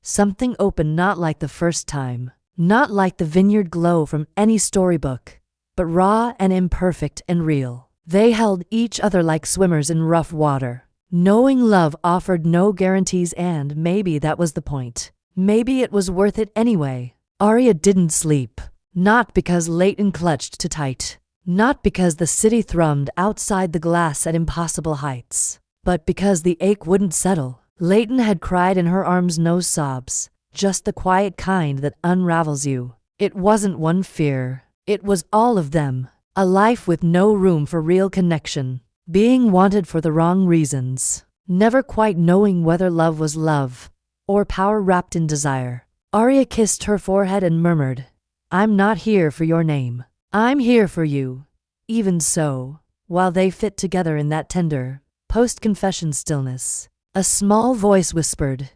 Something opened, not like the first time, not like the vineyard glow from any storybook, but raw and imperfect and real. They held each other like swimmers in rough water. Knowing love offered no guarantees, and maybe that was the point. Maybe it was worth it anyway. Arya didn't sleep. Not because Leighton clutched too tight. Not because the city thrummed outside the glass at impossible heights. But because the ache wouldn't settle. Leighton had cried in her arms, no sobs. Just the quiet kind that unravels you. It wasn't one fear. It was all of them. A life with no room for real connection. Being wanted for the wrong reasons. Never quite knowing whether love was love, or power wrapped in desire. Arya kissed her forehead and murmured, I'm not here for your name. I'm here for you. Even so, while they fit together in that tender, post-confession stillness, a small voice whispered,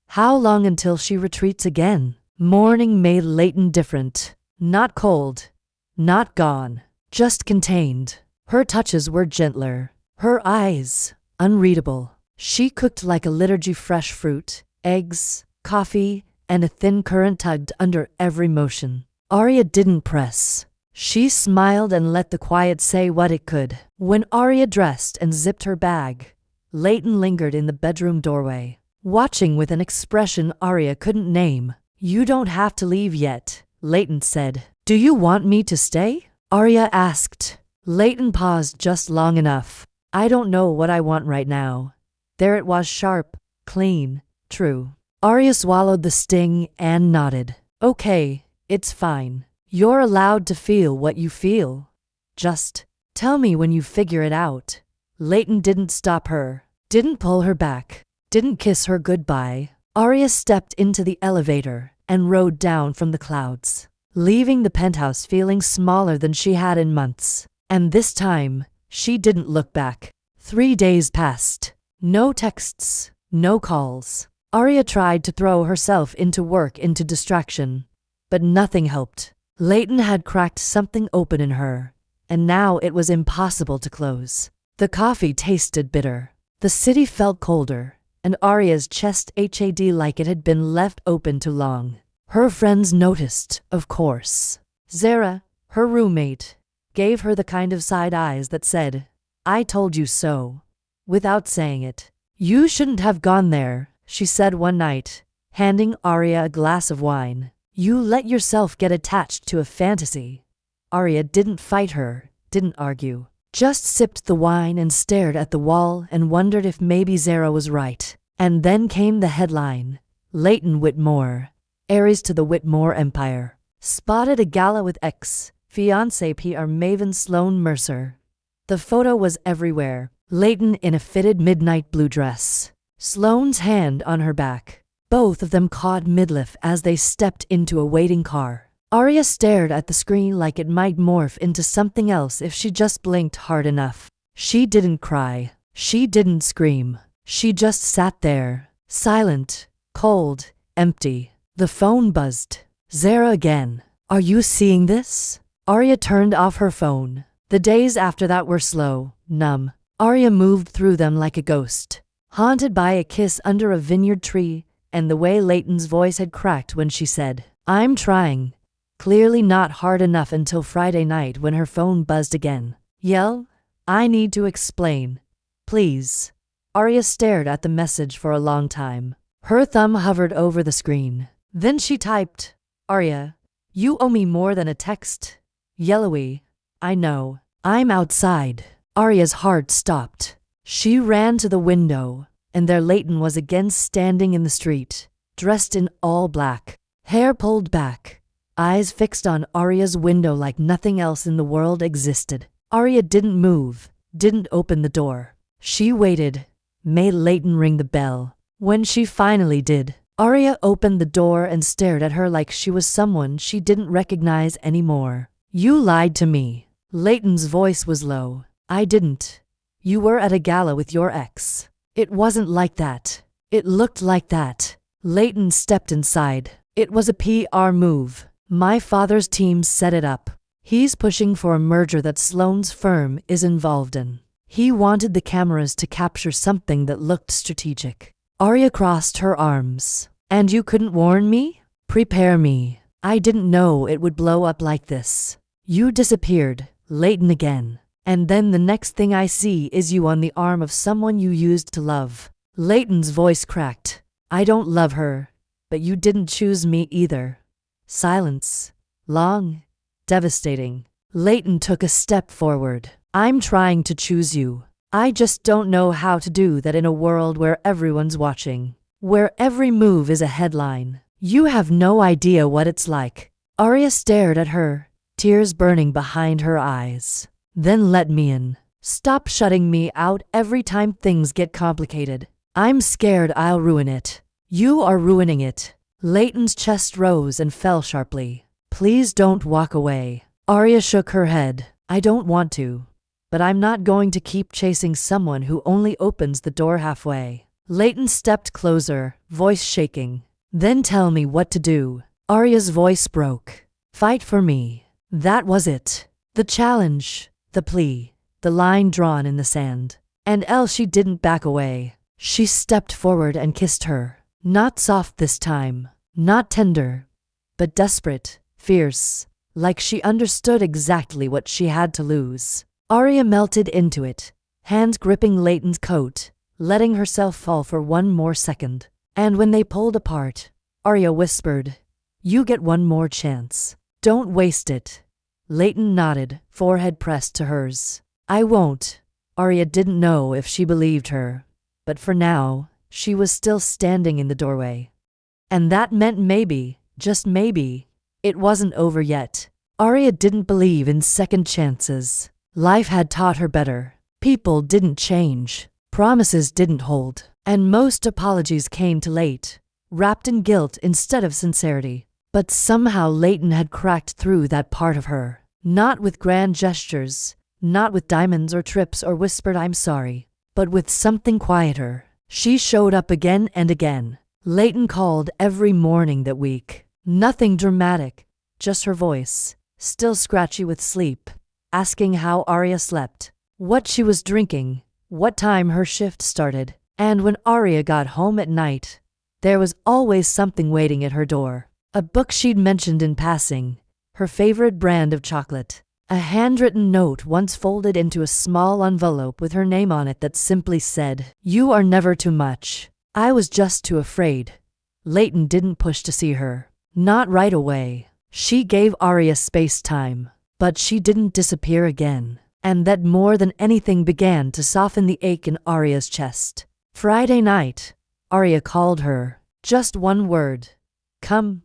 how long until she retreats again? Morning made Leighton different. Not cold. Not gone. Just contained. Her touches were gentler. Her eyes, unreadable. She cooked like a liturgy, fresh fruit, eggs, coffee, and a thin current tugged under every motion. Arya didn't press. She smiled and let the quiet say what it could. When Arya dressed and zipped her bag, Leighton lingered in the bedroom doorway, watching with an expression Arya couldn't name. "You don't have to leave yet," Leighton said. "Do you want me to stay?" Arya asked. Leighton paused just long enough. "I don't know what I want right now." There it was, sharp, clean, true. Arya swallowed the sting and nodded. "Okay, it's fine. You're allowed to feel what you feel. Just tell me when you figure it out." Leighton didn't stop her, didn't pull her back, didn't kiss her goodbye. Arya stepped into the elevator and rode down from the clouds, leaving the penthouse feeling smaller than she had in months. And this time, she didn't look back. 3 days passed. No texts, no calls. Arya tried to throw herself into work, into distraction, but nothing helped. Leighton had cracked something open in her, and now it was impossible to close. The coffee tasted bitter. The city felt colder, and Arya's chest had like it had been left open too long. Her friends noticed, of course. Zara, her roommate, gave her the kind of side eyes that said, "I told you so," without saying it. "You shouldn't have gone there," she said one night, handing Arya a glass of wine. "You let yourself get attached to a fantasy." Arya didn't fight her, didn't argue, just sipped the wine and stared at the wall and wondered if maybe Zara was right. And then came the headline: Leighton Whitmore, heiress to the Whitmore Empire, spotted at gala with ex-fiancé PR Maven Sloane Mercer. The photo was everywhere. Leighton in a fitted midnight blue dress, Sloane's hand on her back. Both of them caught midliff as they stepped into a waiting car. Arya stared at the screen like it might morph into something else if she just blinked hard enough. She didn't cry. She didn't scream. She just sat there, silent, cold, empty. The phone buzzed. Zara again. "Are you seeing this?" Arya turned off her phone. The days after that were slow, numb. Arya moved through them like a ghost, haunted by a kiss under a vineyard tree and the way Leighton's voice had cracked when she said, "I'm trying." Clearly not hard enough until Friday night when her phone buzzed again. "Yell? I need to explain. Please." Arya stared at the message for a long time. Her thumb hovered over the screen. Then she typed, "Arya, you owe me more than a text. Yellowy. I know. I'm outside." Arya's heart stopped. She ran to the window, and there Leighton was again standing in the street, dressed in all black, hair pulled back, eyes fixed on Arya's window like nothing else in the world existed. Arya didn't move, didn't open the door. She waited, made Leighton ring the bell. When she finally did, Arya opened the door and stared at her like she was someone she didn't recognize anymore. "You lied to me." Leighton's voice was low. "I didn't. You were at a gala with your ex." "It wasn't like that." "It looked like that." Leighton stepped inside. "It was a PR move. My father's team set it up. He's pushing for a merger that Sloane's firm is involved in. He wanted the cameras to capture something that looked strategic." Arya crossed her arms. "And you couldn't warn me? Prepare me. I didn't know it would blow up like this." "You disappeared." Leighton again. "And then the next thing I see is you on the arm of someone you used to love." Leighton's voice cracked. "I don't love her, but you didn't choose me either." Silence. Long. Devastating. Leighton took a step forward. "I'm trying to choose you. I just don't know how to do that in a world where everyone's watching, where every move is a headline. You have no idea what it's like." Arya stared at her, tears burning behind her eyes. "Then let me in. Stop shutting me out every time things get complicated. I'm scared I'll ruin it." "You are ruining it." Leighton's chest rose and fell sharply. "Please don't walk away." Arya shook her head. "I don't want to. But I'm not going to keep chasing someone who only opens the door halfway." Leighton stepped closer, voice shaking. "Then tell me what to do." Arya's voice broke. "Fight for me." That was it. The challenge, the plea, the line drawn in the sand. And else she didn't back away. She stepped forward and kissed her. Not soft this time, not tender, but desperate, fierce, like she understood exactly what she had to lose. Arya melted into it, hands gripping Leighton's coat, letting herself fall for one more second. And when they pulled apart, Arya whispered, "You get one more chance. Don't waste it." Leighton nodded, forehead pressed to hers. "I won't." Arya didn't know if she believed her, but for now, she was still standing in the doorway. And that meant maybe, just maybe, it wasn't over yet. Arya didn't believe in second chances. Life had taught her better. People didn't change. Promises didn't hold. And most apologies came too late, wrapped in guilt instead of sincerity. But somehow Leighton had cracked through that part of her. Not with grand gestures, not with diamonds or trips or whispered "I'm sorry," but with something quieter. She showed up again and again. Leighton called every morning that week. Nothing dramatic, just her voice, still scratchy with sleep, asking how Arya slept, what she was drinking, what time her shift started. And when Arya got home at night, there was always something waiting at her door. A book she'd mentioned in passing, her favorite brand of chocolate, a handwritten note once folded into a small envelope with her name on it that simply said, "You are never too much. I was just too afraid." Leighton didn't push to see her. Not right away. She gave Arya space-time, but she didn't disappear again. And that more than anything began to soften the ache in Arya's chest. Friday night, Arya called her. Just one word. "Come."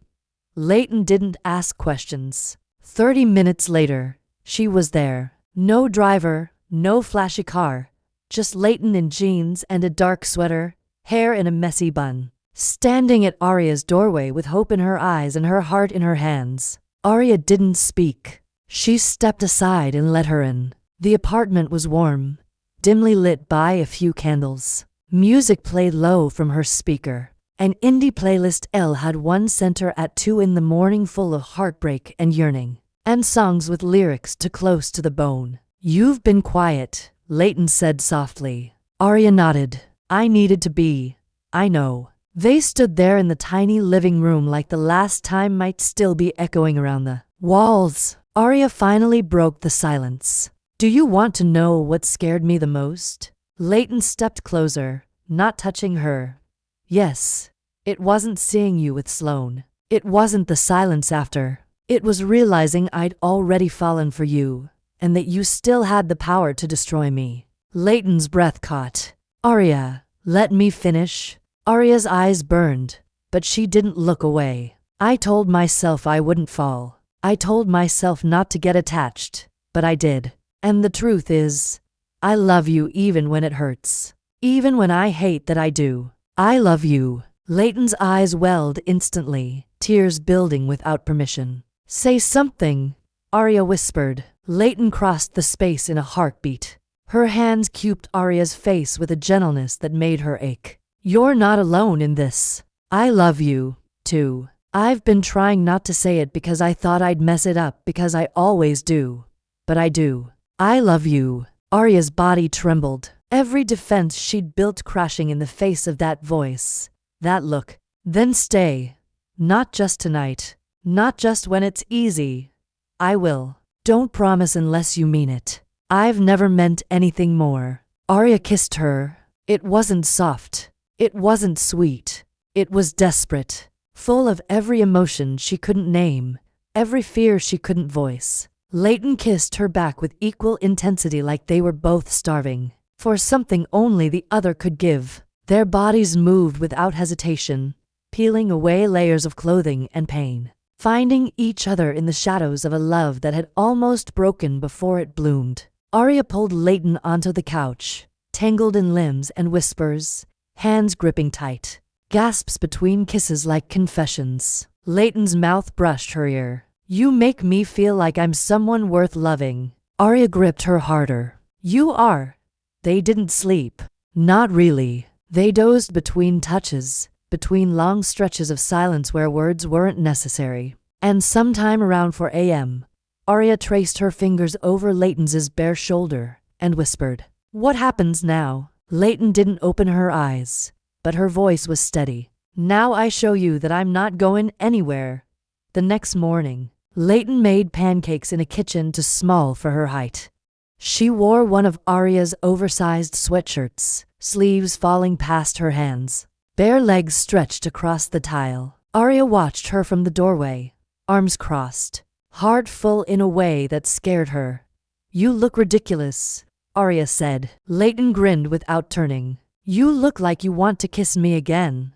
Leighton didn't ask questions. 30 minutes later, she was there. No driver, no flashy car, just Leighton in jeans and a dark sweater, hair in a messy bun. Standing at Arya's doorway with hope in her eyes and her heart in her hands. Arya didn't speak. She stepped aside and let her in. The apartment was warm, dimly lit by a few candles. Music played low from her speaker. An indie playlist Elle had one center at 2 in the morning full of heartbreak and yearning, and songs with lyrics too close to the bone. "You've been quiet," Leighton said softly. Arya nodded. "I needed to be. I know." They stood there in the tiny living room like the last time might still be echoing around the walls. Arya finally broke the silence. "Do you want to know what scared me the most?" Leighton stepped closer, not touching her. "Yes. It wasn't seeing you with Sloane. It wasn't the silence after. It was realizing I'd already fallen for you, and that you still had the power to destroy me." Leighton's breath caught. "Arya, let me finish." Arya's eyes burned, but she didn't look away. "I told myself I wouldn't fall. I told myself not to get attached, but I did. And the truth is, I love you even when it hurts. Even when I hate that I do. I love you." Leighton's eyes welled instantly, tears building without permission. "Say something," Arya whispered. Leighton crossed the space in a heartbeat. Her hands cubed Arya's face with a gentleness that made her ache. "You're not alone in this. I love you, too. I've been trying not to say it because I thought I'd mess it up because I always do. But I do. I love you." Arya's body trembled. Every defense she'd built crashing in the face of that voice, that look. "Then stay. Not just tonight. Not just when it's easy. I will. Don't promise unless you mean it." "I've never meant anything more." Arya kissed her. It wasn't soft. It wasn't sweet. It was desperate. Full of every emotion she couldn't name, every fear she couldn't voice. Leighton kissed her back with equal intensity like they were both starving for something only the other could give. Their bodies moved without hesitation, peeling away layers of clothing and pain, finding each other in the shadows of a love that had almost broken before it bloomed. Arya pulled Leighton onto the couch, tangled in limbs and whispers, hands gripping tight, gasps between kisses like confessions. Leighton's mouth brushed her ear. "You make me feel like I'm someone worth loving." Arya gripped her harder. "You are." They didn't sleep. Not really. They dozed between touches, between long stretches of silence where words weren't necessary. And sometime around 4 a.m., Arya traced her fingers over Leighton's bare shoulder and whispered, "What happens now?" Leighton didn't open her eyes, but her voice was steady. Now I show you that I'm not going anywhere. The next morning, Leighton made pancakes in a kitchen too small for her height. She wore one of Arya's oversized sweatshirts, sleeves falling past her hands. Bare legs stretched across the tile. Arya watched her from the doorway, arms crossed, heart full in a way that scared her. You look ridiculous, Arya said. Leighton grinned without turning. You look like you want to kiss me again.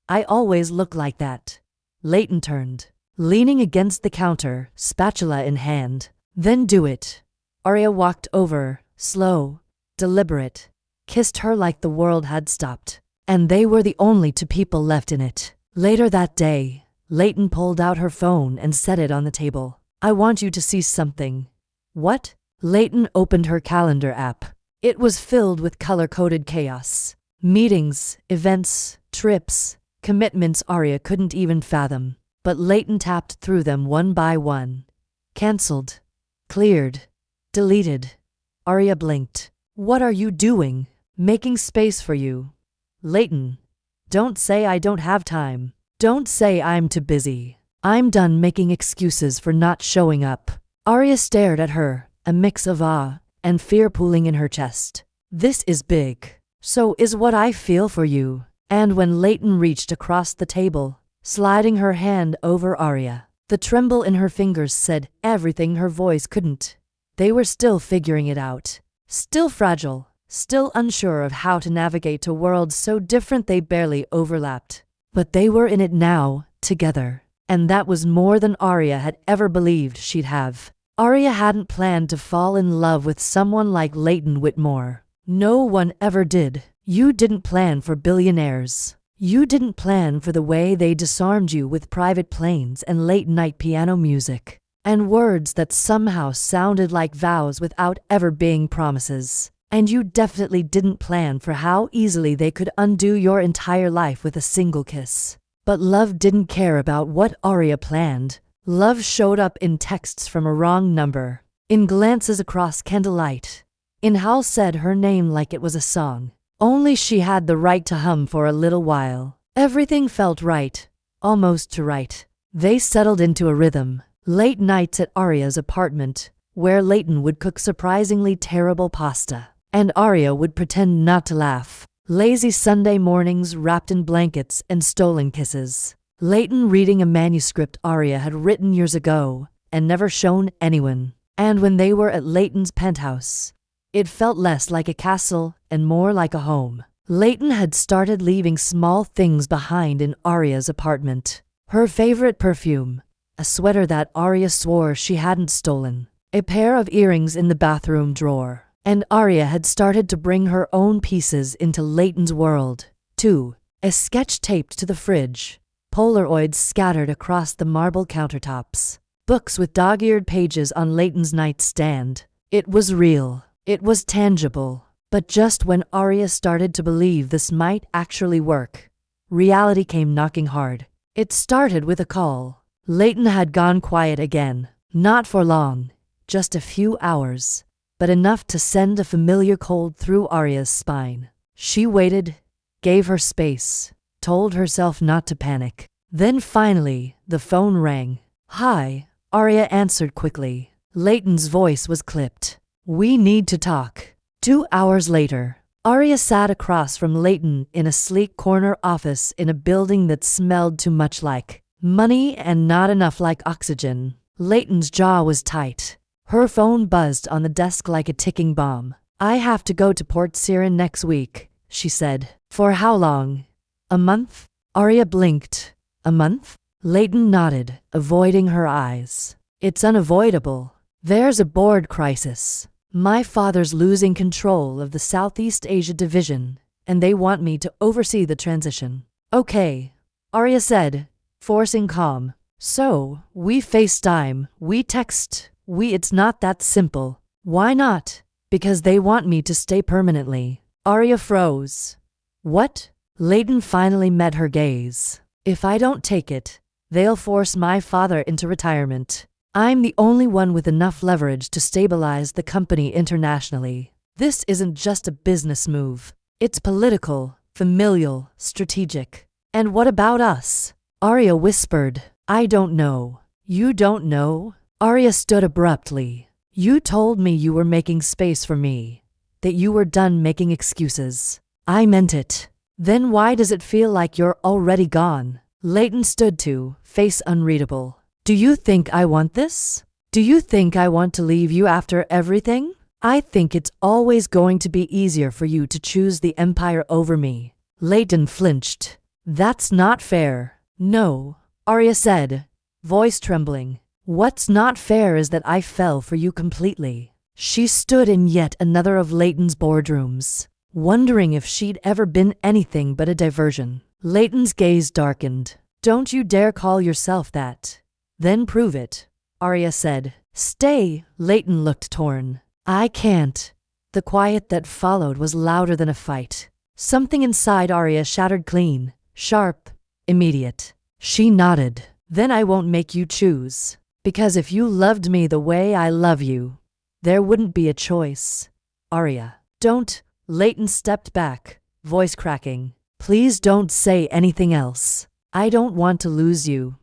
I always look like that. Leighton turned, leaning against the counter, spatula in hand. Then do it. Arya walked over, slow, deliberate, kissed her like the world had stopped, and they were the only two people left in it. Later that day, Leighton pulled out her phone and set it on the table. I want you to see something. What? Leighton opened her calendar app. It was filled with color-coded chaos. Meetings, events, trips, commitments Arya couldn't even fathom. But Leighton tapped through them one by one. Cancelled. Cleared. Deleted. Arya blinked. What are you doing? Making space for you. Leighton. Don't say I don't have time. Don't say I'm too busy. I'm done making excuses for not showing up. Arya stared at her, a mix of awe and fear pooling in her chest. This is big. So is what I feel for you. And when Leighton reached across the table, sliding her hand over Arya, the tremble in her fingers said everything her voice couldn't. They were still figuring it out. Still fragile. Still unsure of how to navigate a world so different they barely overlapped. But they were in it now, together. And that was more than Arya had ever believed she'd have. Arya hadn't planned to fall in love with someone like Leighton Whitmore. No one ever did. You didn't plan for billionaires. You didn't plan for the way they disarmed you with private planes and late-night piano music, and words that somehow sounded like vows without ever being promises. And you definitely didn't plan for how easily they could undo your entire life with a single kiss. But love didn't care about what Arya planned. Love showed up in texts from a wrong number, in glances across candlelight, in Hal said her name like it was a song. Only she had the right to hum for a little while. Everything felt right, almost too right. They settled into a rhythm. Late nights at Arya's apartment, where Leighton would cook surprisingly terrible pasta, and Arya would pretend not to laugh. Lazy Sunday mornings wrapped in blankets and stolen kisses. Leighton reading a manuscript Arya had written years ago and never shown anyone. And when they were at Leighton's penthouse, it felt less like a castle and more like a home. Leighton had started leaving small things behind in Arya's apartment. Her favorite perfume, a sweater that Arya swore she hadn't stolen, a pair of earrings in the bathroom drawer. And Arya had started to bring her own pieces into Leighton's world, too. A sketch taped to the fridge, Polaroids scattered across the marble countertops, books with dog-eared pages on Leighton's nightstand. It was real. It was tangible. But just when Arya started to believe this might actually work, reality came knocking hard. It started with a call. Leighton had gone quiet again. Not for long, just a few hours, but enough to send a familiar cold through Arya's spine. She waited, gave her space, told herself not to panic. Then finally, the phone rang. Hi, Arya answered quickly. Leighton's voice was clipped. We need to talk. 2 hours later, Arya sat across from Leighton in a sleek corner office in a building that smelled too much like money and not enough like oxygen. Leighton's jaw was tight. Her phone buzzed on the desk like a ticking bomb. I have to go to Port Siren next week, she said. For how long? A month? Arya blinked. A month? Leighton nodded, avoiding her eyes. It's unavoidable. There's a board crisis. My father's losing control of the Southeast Asia division, and they want me to oversee the transition. Okay, Arya said, forcing calm. So, we FaceTime, we text, it's not that simple. Why not? Because they want me to stay permanently. Arya froze. What? Leighton finally met her gaze. If I don't take it, they'll force my father into retirement. I'm the only one with enough leverage to stabilize the company internationally. This isn't just a business move. It's political, familial, strategic. And what about us? Arya whispered. I don't know. You don't know? Arya stood abruptly. You told me you were making space for me, that you were done making excuses. I meant it. Then why does it feel like you're already gone? Leighton stood to, face unreadable. Do you think I want this? Do you think I want to leave you after everything? I think it's always going to be easier for you to choose the Empire over me. Leighton flinched. That's not fair. No, Arya said, voice trembling. What's not fair is that I fell for you completely. She stood in yet another of Leighton's boardrooms, wondering if she'd ever been anything but a diversion. Leighton's gaze darkened. Don't you dare call yourself that. Then prove it, Arya said. Stay, Leighton looked torn. I can't. The quiet that followed was louder than a fight. Something inside Arya shattered clean, sharp, immediate. She nodded. Then I won't make you choose. Because if you loved me the way I love you, there wouldn't be a choice. Arya. Don't. Leighton stepped back, voice cracking. Please don't say anything else. I don't want to lose you.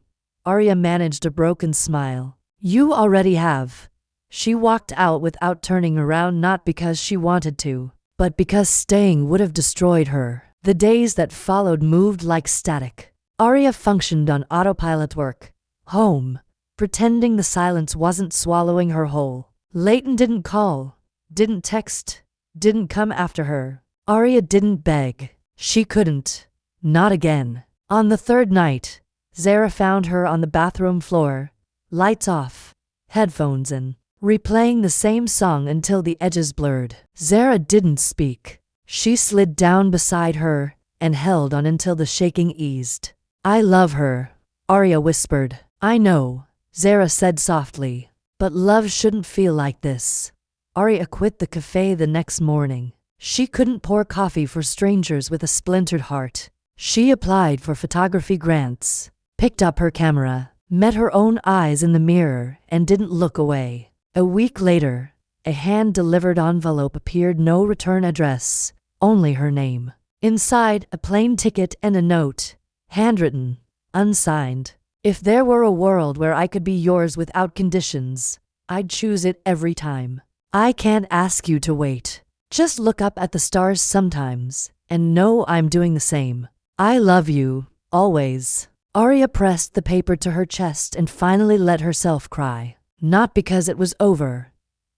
Arya managed a broken smile. You already have. She walked out without turning around, not because she wanted to, but because staying would have destroyed her. The days that followed moved like static. Arya functioned on autopilot work, home, pretending the silence wasn't swallowing her whole. Leighton didn't call, didn't text, didn't come after her. Arya didn't beg. She couldn't. Not again. On the third night, Zara found her on the bathroom floor, lights off, headphones in, replaying the same song until the edges blurred. Zara didn't speak. She slid down beside her and held on until the shaking eased. I love her, Arya whispered. I know, Zara said softly, but love shouldn't feel like this. Arya quit the cafe the next morning. She couldn't pour coffee for strangers with a splintered heart. She applied for photography grants, picked up her camera, met her own eyes in the mirror, and didn't look away. A week later, a hand-delivered envelope appeared. No return address, only her name. Inside, a plane ticket and a note, handwritten, unsigned. If there were a world where I could be yours without conditions, I'd choose it every time. I can't ask you to wait. Just look up at the stars sometimes, and know I'm doing the same. I love you, always. Arya pressed the paper to her chest and finally let herself cry. Not because it was over,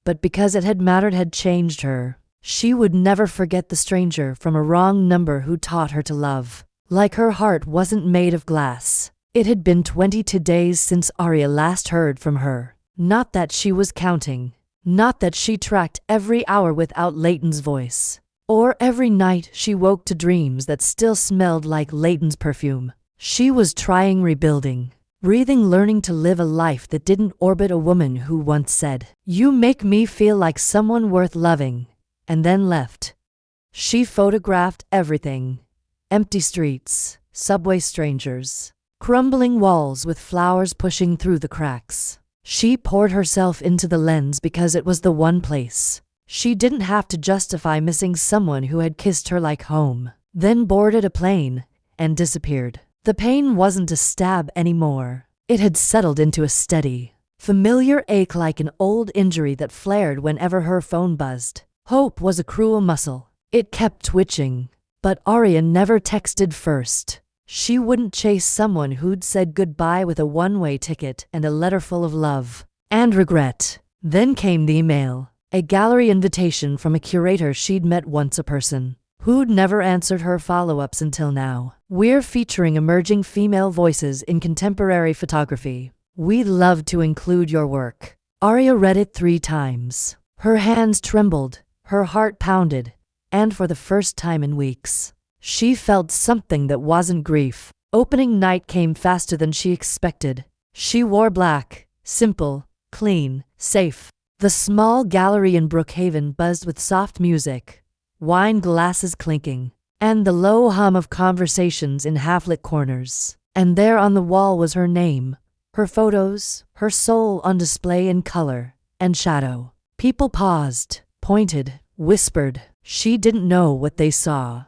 but because it had mattered, had changed her. She would never forget the stranger from a wrong number who taught her to love. Like her heart wasn't made of glass. It had been 22 days since Arya last heard from her. Not that she was counting. Not that she tracked every hour without Leighton's voice. Or every night she woke to dreams that still smelled like Leighton's perfume. She was trying rebuilding. Breathing, learning to live a life that didn't orbit a woman who once said, "You make me feel like someone worth loving," and then left. She photographed everything. Empty streets, subway strangers, crumbling walls with flowers pushing through the cracks. She poured herself into the lens because it was the one place. She didn't have to justify missing someone who had kissed her like home, then boarded a plane and disappeared. The pain wasn't a stab anymore. It had settled into a steady, familiar ache, like an old injury that flared whenever her phone buzzed. Hope was a cruel muscle. It kept twitching. But Arya never texted first. She wouldn't chase someone who'd said goodbye with a one-way ticket and a letter full of love and regret. Then came the email, a gallery invitation from a curator she'd met once, a person who'd never answered her follow-ups until now. We're featuring emerging female voices in contemporary photography. We'd love to include your work. Arya read it 3 times. Her hands trembled, her heart pounded, and for the first time in weeks, she felt something that wasn't grief. Opening night came faster than she expected. She wore black, simple, clean, safe. The small gallery in Brookhaven buzzed with soft music, wine glasses clinking, and the low hum of conversations in half-lit corners. And there on the wall was her name, her photos, her soul on display in color and shadow. People paused, pointed, whispered. She didn't know what they saw,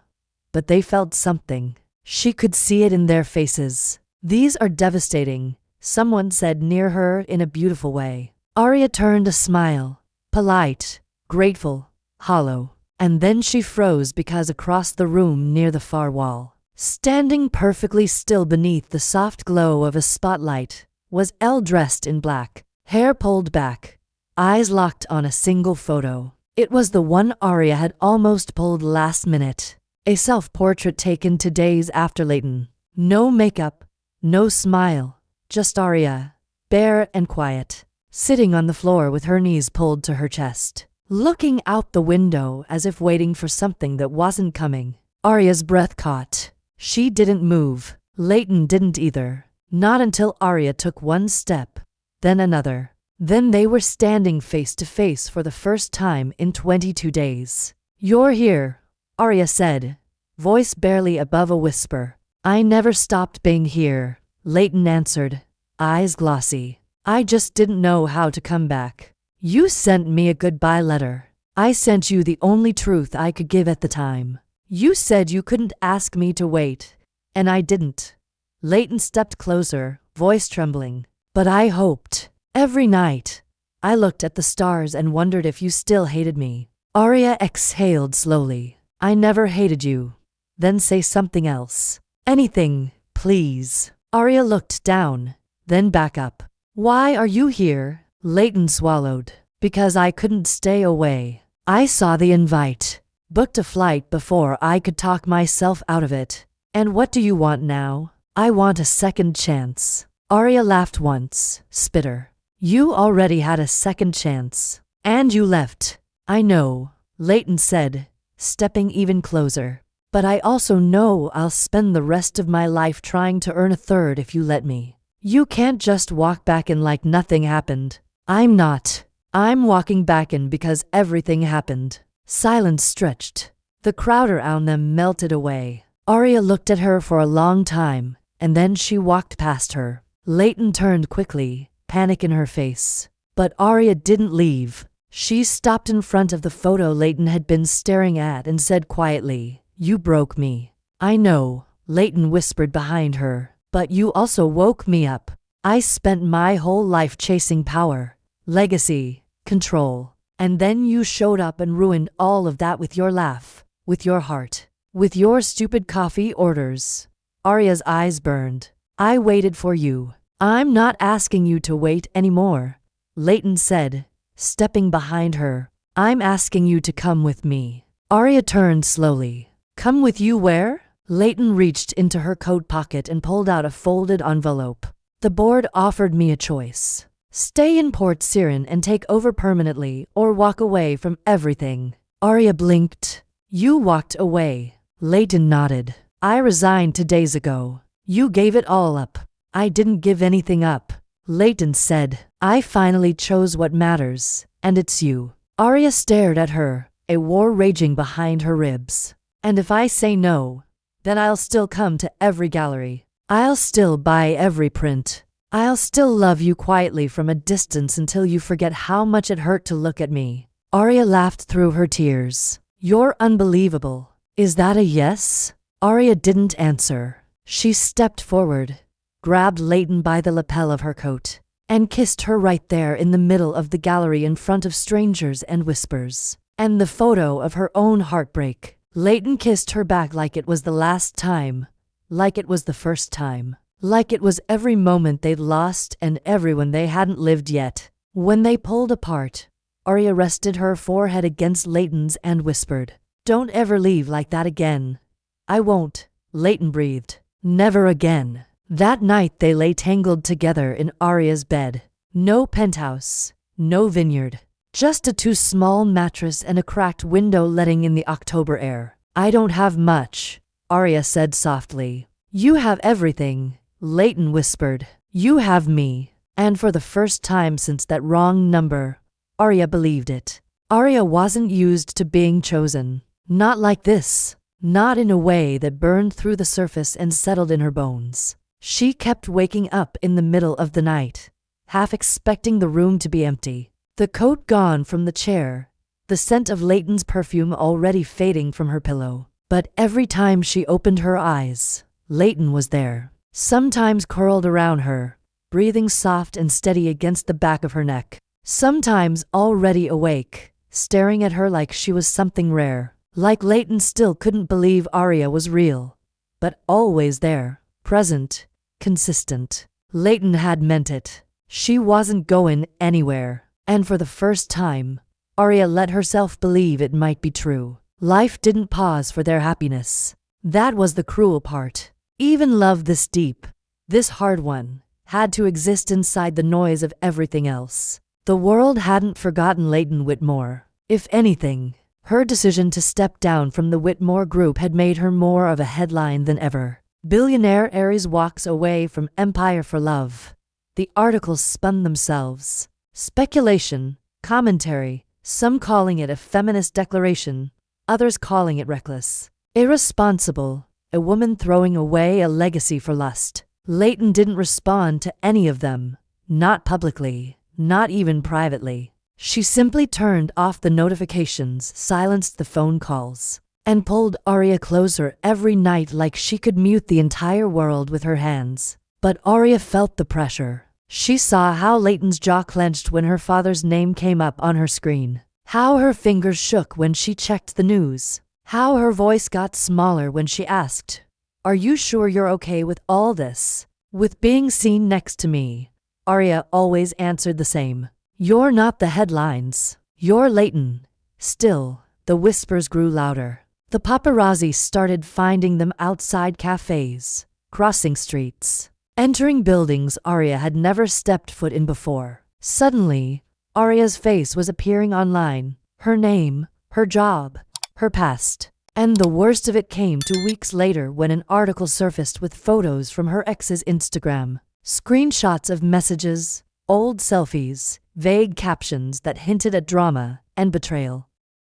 but they felt something. She could see it in their faces. "These are devastating," someone said near her in a beautiful way. Arya turned a smile, polite, grateful, hollow. And then she froze because across the room near the far wall, standing perfectly still beneath the soft glow of a spotlight, was Elle dressed in black, hair pulled back, eyes locked on a single photo. It was the one Arya had almost pulled last minute. A self-portrait taken 2 days after Leighton. No makeup, no smile, just Arya, bare and quiet, sitting on the floor with her knees pulled to her chest, looking out the window as if waiting for something that wasn't coming. Arya's breath caught. She didn't move. Leighton didn't either. Not until Arya took one step, then another. Then they were standing face to face for the first time in 22 days. "You're here," Arya said, voice barely above a whisper. "I never stopped being here," Leighton answered, eyes glossy. "I just didn't know how to come back. You sent me a goodbye letter. I sent you the only truth I could give at the time. You said you couldn't ask me to wait, and I didn't." Leighton stepped closer, voice trembling. "But I hoped. Every night, I looked at the stars and wondered if you still hated me." Arya exhaled slowly. "I never hated you." "Then say something else. Anything, please." Arya looked down, then back up. "Why are you here?" Leighton swallowed. "Because I couldn't stay away. I saw the invite, booked a flight before I could talk myself out of it. And what do you want now?" "I want a second chance." Arya laughed once, spitter. "You already had a second chance. And you left." "I know," Leighton said, stepping even closer. "But I also know I'll spend the rest of my life trying to earn a third if you let me. You can't just walk back in like nothing happened." "I'm not. I'm walking back in because everything happened." Silence stretched. The crowd around them melted away. Arya looked at her for a long time, and then she walked past her. Leighton turned quickly, panic in her face. But Arya didn't leave. She stopped in front of the photo Leighton had been staring at and said quietly, "You broke me." "I know," Leighton whispered behind her, "but you also woke me up. I spent my whole life chasing power, legacy, control. And then you showed up and ruined all of that with your laugh, with your heart, with your stupid coffee orders." Arya's eyes burned. "I waited for you." "I'm not asking you to wait anymore," Leighton said, stepping behind her. "I'm asking you to come with me." Arya turned slowly. "Come with you where?" Leighton reached into her coat pocket and pulled out a folded envelope. "The board offered me a choice. Stay in Port Siren and take over permanently, or walk away from everything." Arya blinked. "You walked away." Leighton nodded. "I resigned 2 days ago. You gave it all up." "I didn't give anything up," Leighton said. "I finally chose what matters, and it's you." Arya stared at her, a war raging behind her ribs. "And if I say no, then I'll still come to every gallery. I'll still buy every print. I'll still love you quietly from a distance until you forget how much it hurt to look at me." Arya laughed through her tears. "You're unbelievable. Is that a yes?" Arya didn't answer. She stepped forward, grabbed Leighton by the lapel of her coat, and kissed her right there in the middle of the gallery in front of strangers and whispers. And the photo of her own heartbreak. Leighton kissed her back like it was the last time, like it was the first time. Like it was every moment they'd lost and everyone they hadn't lived yet. When they pulled apart, Arya rested her forehead against Leighton's and whispered, "Don't ever leave like that again." "I won't," Leighton breathed. "Never again." That night they lay tangled together in Arya's bed. No penthouse, no vineyard. Just a too small mattress and a cracked window letting in the October air. "I don't have much," Arya said softly. "You have everything," Leighton whispered. "You have me." And for the first time since that wrong number, Arya believed it. Arya wasn't used to being chosen. Not like this. Not in a way that burned through the surface and settled in her bones. She kept waking up in the middle of the night, half expecting the room to be empty. The coat gone from the chair, the scent of Leighton's perfume already fading from her pillow. But every time she opened her eyes, Leighton was there, sometimes curled around her, breathing soft and steady against the back of her neck, sometimes already awake, staring at her like she was something rare, like Leighton still couldn't believe Arya was real, but always there, present, consistent. Leighton had meant it. She wasn't going anywhere, and for the first time, Arya let herself believe it might be true. Life didn't pause for their happiness. That was the cruel part. Even love this deep, this hard one, had to exist inside the noise of everything else. The world hadn't forgotten Leighton Whitmore. If anything, her decision to step down from the Whitmore Group had made her more of a headline than ever. Billionaire Aries walks away from Empire for Love. The articles spun themselves. Speculation, commentary, some calling it a feminist declaration, others calling it reckless, irresponsible, a woman throwing away a legacy for lust. Leighton didn't respond to any of them, not publicly, not even privately. She simply turned off the notifications, silenced the phone calls, and pulled Arya closer every night like she could mute the entire world with her hands. But Arya felt the pressure. She saw how Leighton's jaw clenched when her father's name came up on her screen, how her fingers shook when she checked the news, how her voice got smaller when she asked, "Are you sure you're okay with all this? With being seen next to me?" Arya always answered the same. "You're not the headlines. You're Leighton." Still, the whispers grew louder. The paparazzi started finding them outside cafes, crossing streets, entering buildings Arya had never stepped foot in before. Suddenly, Arya's face was appearing online, her name, her job, her past. And the worst of it came 2 weeks later when an article surfaced with photos from her ex's Instagram, screenshots of messages, old selfies, vague captions that hinted at drama and betrayal.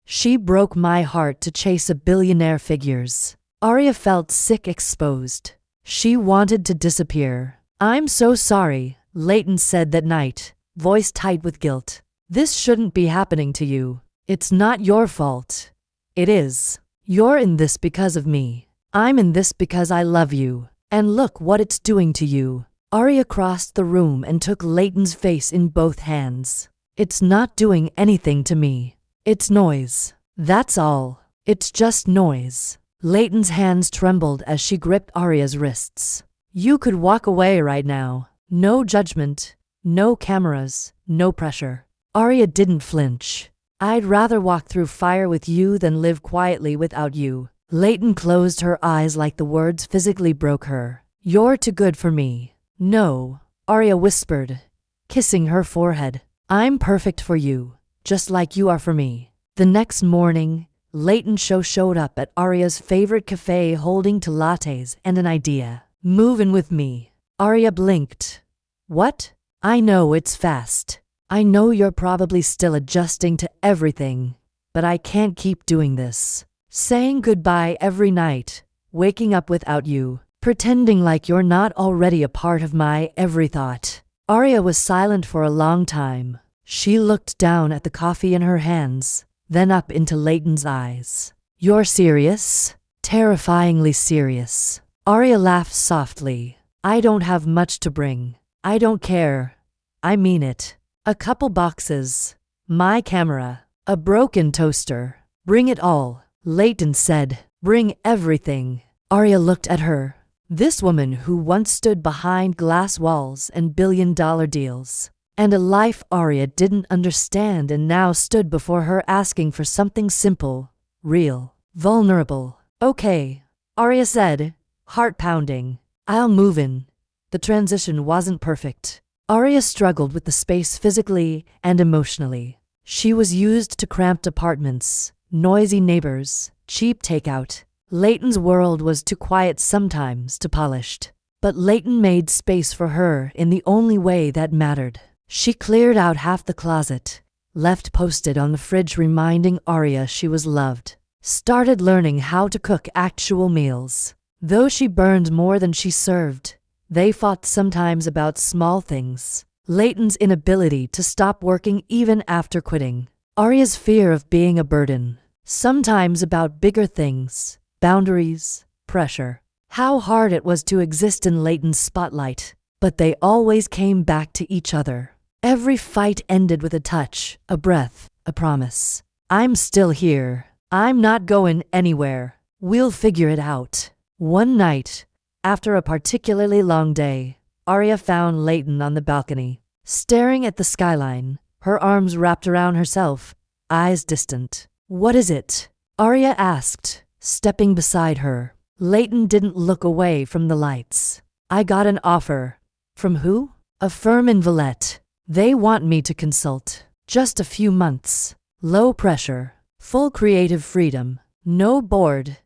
"She broke my heart to chase a billionaire," figures. Arya felt sick, exposed. She wanted to disappear. "I'm so sorry," Leighton said that night, voice tight with guilt. "This shouldn't be happening to you. It's not your fault." "It is. You're in this because of me. I'm in this because I love you. And look what it's doing to you." Arya crossed the room and took Leighton's face in both hands. "It's not doing anything to me. It's noise. That's all. It's just noise." Leighton's hands trembled as she gripped Arya's wrists. "You could walk away right now. No judgment, no cameras, no pressure." Arya didn't flinch. "I'd rather walk through fire with you than live quietly without you." Leighton closed her eyes like the words physically broke her. "You're too good for me." "No," Arya whispered, kissing her forehead. "I'm perfect for you, just like you are for me." The next morning, Leighton showed up at Arya's favorite cafe holding 2 lattes and an idea. "Move in with me." Arya blinked. "What?" "I know it's fast. I know you're probably still adjusting to everything, but I can't keep doing this. Saying goodbye every night, waking up without you, pretending like you're not already a part of my every thought." Arya was silent for a long time. She looked down at the coffee in her hands, then up into Leighton's eyes. "You're serious?" "Terrifyingly serious." Arya laughed softly. "I don't have much to bring. I don't care. I mean it. A couple boxes, my camera, a broken toaster. Bring it all." Leighton said. "Bring everything." Arya looked at her. This woman who once stood behind glass walls and billion-dollar deals, and a life Arya didn't understand, and now stood before her asking for something simple, real, vulnerable. "Okay," Arya said, heart pounding. "I'll move in." The transition wasn't perfect. Arya struggled with the space physically and emotionally. She was used to cramped apartments, noisy neighbors, cheap takeout. Leighton's world was too quiet sometimes, too polished. But Leighton made space for her in the only way that mattered. She cleared out half the closet, left post-it on the fridge reminding Arya she was loved, started learning how to cook actual meals. Though she burned more than she served, they fought sometimes about small things. Leighton's inability to stop working even after quitting. Arya's fear of being a burden. Sometimes about bigger things, boundaries, pressure. How hard it was to exist in Leighton's spotlight. But they always came back to each other. Every fight ended with a touch, a breath, a promise. I'm still here. I'm not going anywhere. We'll figure it out. One night, after a particularly long day, Arya found Leighton on the balcony, staring at the skyline, her arms wrapped around herself, eyes distant. What is it? Arya asked, stepping beside her. Leighton didn't look away from the lights. I got an offer. From who? A firm in Villette. They want me to consult. Just a few months. Low pressure. Full creative freedom. No board.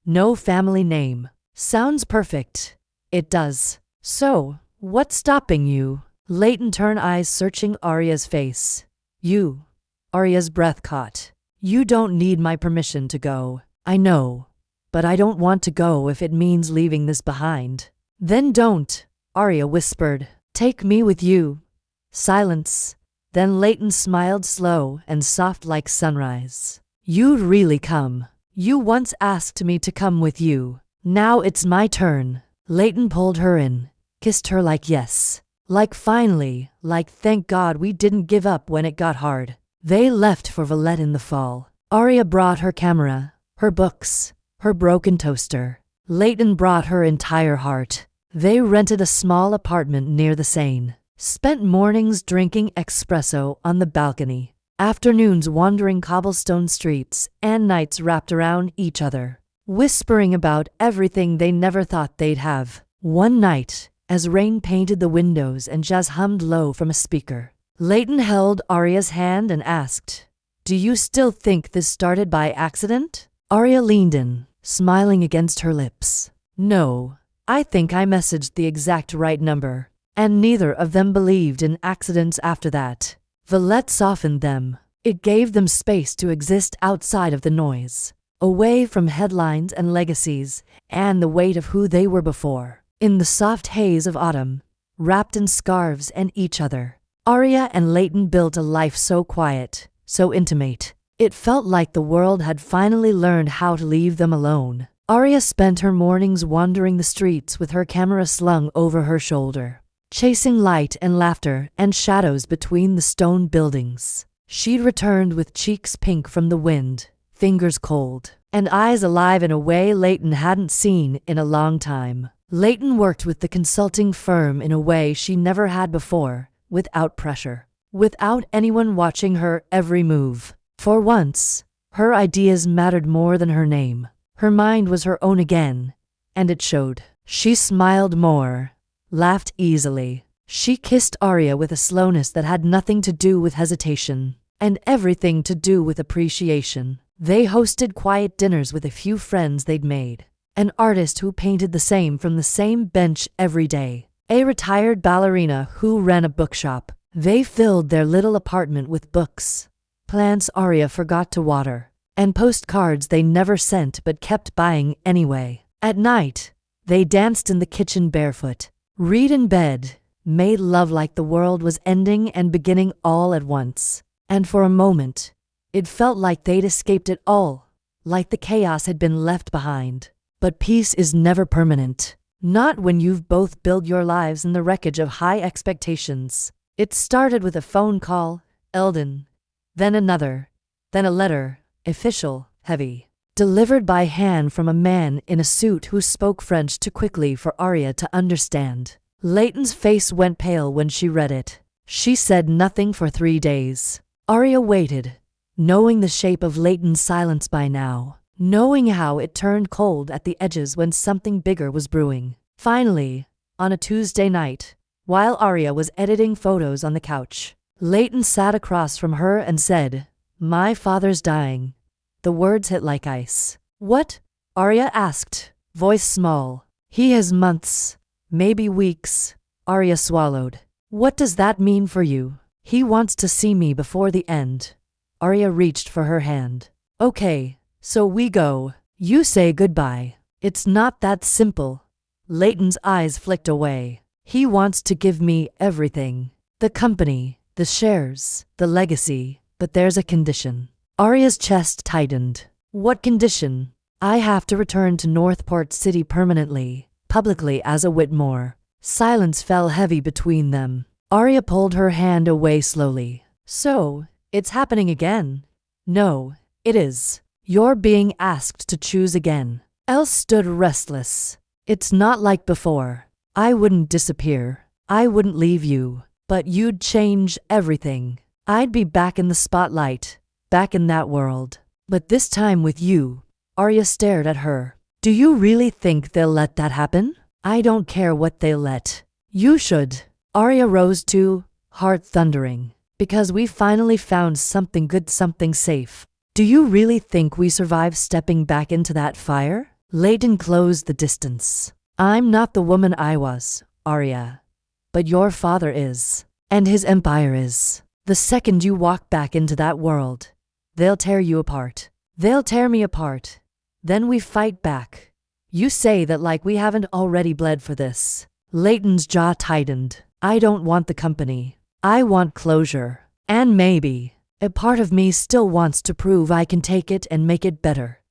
No family name. Sounds perfect. It does. So, what's stopping you? Leighton turned, eyes searching Arya's face. You. Arya's breath caught. You don't need my permission to go. I know. But I don't want to go if it means leaving this behind. Then don't, Arya whispered. Take me with you. Silence. Then Leighton smiled, slow and soft like sunrise. You'd really come. You once asked me to come with you. Now it's my turn. Leighton pulled her in, kissed her like yes. Like finally, like thank God we didn't give up when it got hard. They left for Villette in the fall. Arya brought her camera, her books, her broken toaster. Leighton brought her entire heart. They rented a small apartment near the Seine. Spent mornings drinking espresso on the balcony, afternoons wandering cobblestone streets, and nights wrapped around each other, whispering about everything they never thought they'd have. One night, as rain painted the windows and jazz hummed low from a speaker, Leighton held Arya's hand and asked, "Do you still think this started by accident?" Arya leaned in, smiling against her lips. "No, I think I messaged the exact right number." And neither of them believed in accidents after that. Villette softened them. It gave them space to exist outside of the noise, away from headlines and legacies, and the weight of who they were before. In the soft haze of autumn, wrapped in scarves and each other, Arya and Leighton built a life so quiet, so intimate. It felt like the world had finally learned how to leave them alone. Arya spent her mornings wandering the streets with her camera slung over her shoulder, chasing light and laughter and shadows between the stone buildings. She'd returned with cheeks pink from the wind, fingers cold, and eyes alive in a way Leighton hadn't seen in a long time. Leighton worked with the consulting firm in a way she never had before, without pressure, without anyone watching her every move. For once, her ideas mattered more than her name. Her mind was her own again, and it showed. She smiled more, laughed easily. She kissed Arya with a slowness that had nothing to do with hesitation, and everything to do with appreciation. They hosted quiet dinners with a few friends they'd made, an artist who painted the same from the same bench every day, a retired ballerina who ran a bookshop. They filled their little apartment with books, plants Arya forgot to water, and postcards they never sent but kept buying anyway. At night, they danced in the kitchen barefoot, read in bed, made love like the world was ending and beginning all at once. And for a moment, it felt like they'd escaped it all, like the chaos had been left behind. But peace is never permanent. Not when you've both built your lives in the wreckage of high expectations. It started with a phone call, Eldon, then another, then a letter, official, heavy, delivered by hand from a man in a suit who spoke French too quickly for Arya to understand. Leighton's face went pale when she read it. She said nothing for 3 days. Arya waited, knowing the shape of Leighton's silence by now, knowing how it turned cold at the edges when something bigger was brewing. Finally, on a Tuesday night, while Arya was editing photos on the couch, Leighton sat across from her and said, "My father's dying." The words hit like ice. "What?" Arya asked, voice small. "He has months, maybe weeks." Arya swallowed. "What does that mean for you?" "He wants to see me before the end." Arya reached for her hand. "Okay, so we go. You say goodbye." "It's not that simple." Leighton's eyes flicked away. "He wants to give me everything. The company, the shares, the legacy. But there's a condition. Arya's chest tightened. What condition? I have to return to Northport City permanently, publicly as a Whitmore. Silence fell heavy between them. Arya pulled her hand away slowly. So, it's happening again? No, it is. You're being asked to choose again. Elle stood restless. It's not like before. I wouldn't disappear. I wouldn't leave you. But you'd change everything. I'd be back in the spotlight, back in that world. But this time with you. Arya stared at her. Do you really think they'll let that happen? I don't care what they'll let. You should. Arya rose too, heart thundering. Because we finally found something good, something safe. Do you really think we survive stepping back into that fire? Leighton closed the distance. I'm not the woman I was, Arya. But your father is. And his empire is. The second you walk back into that world, they'll tear you apart. They'll tear me apart. Then we fight back. You say that like we haven't already bled for this. Leighton's jaw tightened. I don't want the company. I want closure. And maybe a part of me still wants to prove I can take it and make it better.